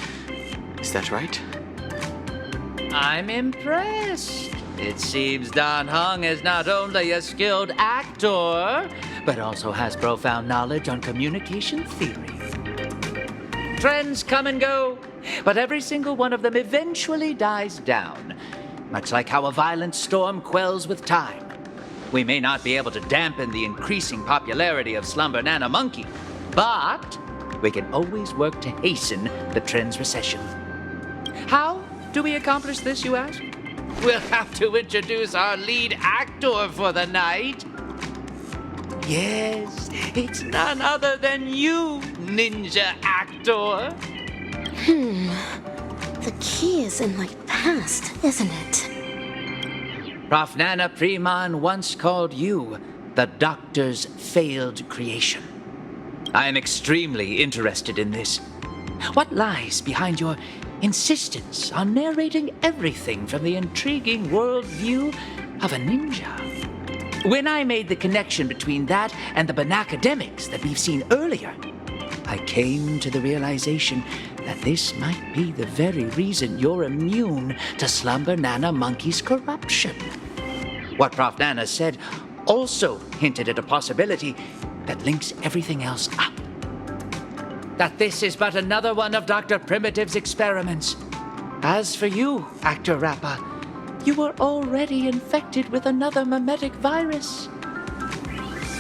Is that right? I'm impressed. It seems Dan Heng is not only a skilled actor, but also has profound knowledge on communication theory. Trends come and go, but every single one of them eventually dies down, much like how a violent storm quells with time. We may not be able to dampen the increasing popularity of Slumber Nana Monkey, but we can always work to hasten the trend's recession. How do we accomplish this, you ask? We'll have to introduce our lead actor for the night. Yes, it's none other than you, ninja actor. The key is in my past, isn't it? Prof. Nana Preman once called you the Doctor's failed creation. I am extremely interested in this. What lies behind your insistence on narrating everything from the intriguing worldview of a ninja? When I made the connection between that and the Banacademics that we've seen earlier, I came to the realization that this might be the very reason you're immune to Slumber Nana Monkey's corruption. What Prof. Nana said also hinted at a possibility that links everything else up. That this is but another one of Dr. Primitive's experiments. As for you, Actor Rappa, you were already infected with another mimetic virus.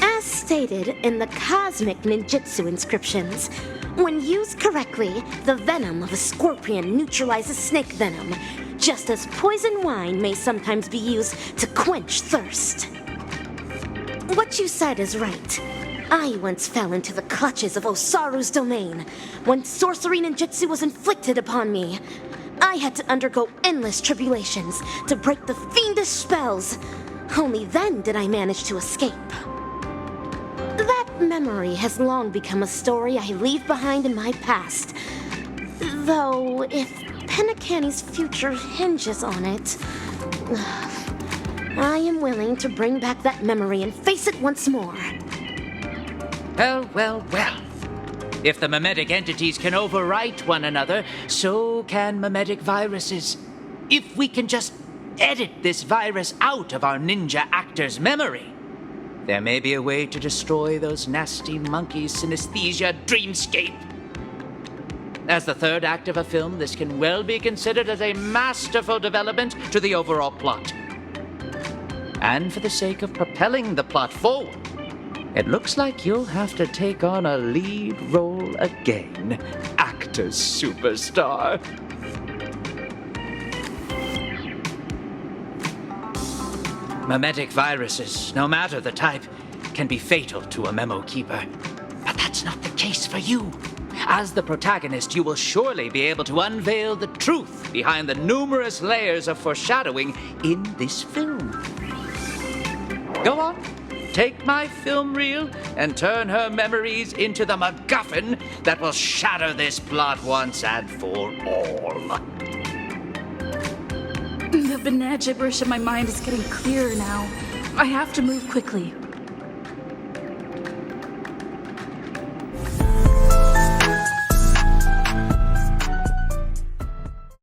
As stated in the Cosmic Ninjutsu inscriptions, when used correctly, the venom of a scorpion neutralizes snake venom, just as poison wine may sometimes be used to quench thirst. What you said is right. I once fell into the clutches of Osaru's domain. When sorcery ninjutsu was inflicted upon me, I had to undergo endless tribulations to break the fiendish spells. Only then did I manage to escape. That memory has long become a story I leave behind in my past. Though, if Penacony's future hinges on it, I am willing to bring back that memory and face it once more. Well. If the mimetic entities can overwrite one another, so can mimetic viruses. If we can just edit this virus out of our ninja actor's memory, there may be a way to destroy those nasty monkeys' synesthesia dreamscape. As the third act of a film, this can well be considered as a masterful development to the overall plot. And for the sake of propelling the plot forward, it looks like you'll have to take on a lead role again, actor superstar. Mimetic viruses, no matter the type, can be fatal to a memo keeper. But that's not the case for you. As the protagonist, you will surely be able to unveil the truth behind the numerous layers of foreshadowing in this film. Go on. Take my film reel and turn her memories into the MacGuffin that will shatter this plot once and for all. The banana gibberish in my mind is getting clearer now. I have to move quickly.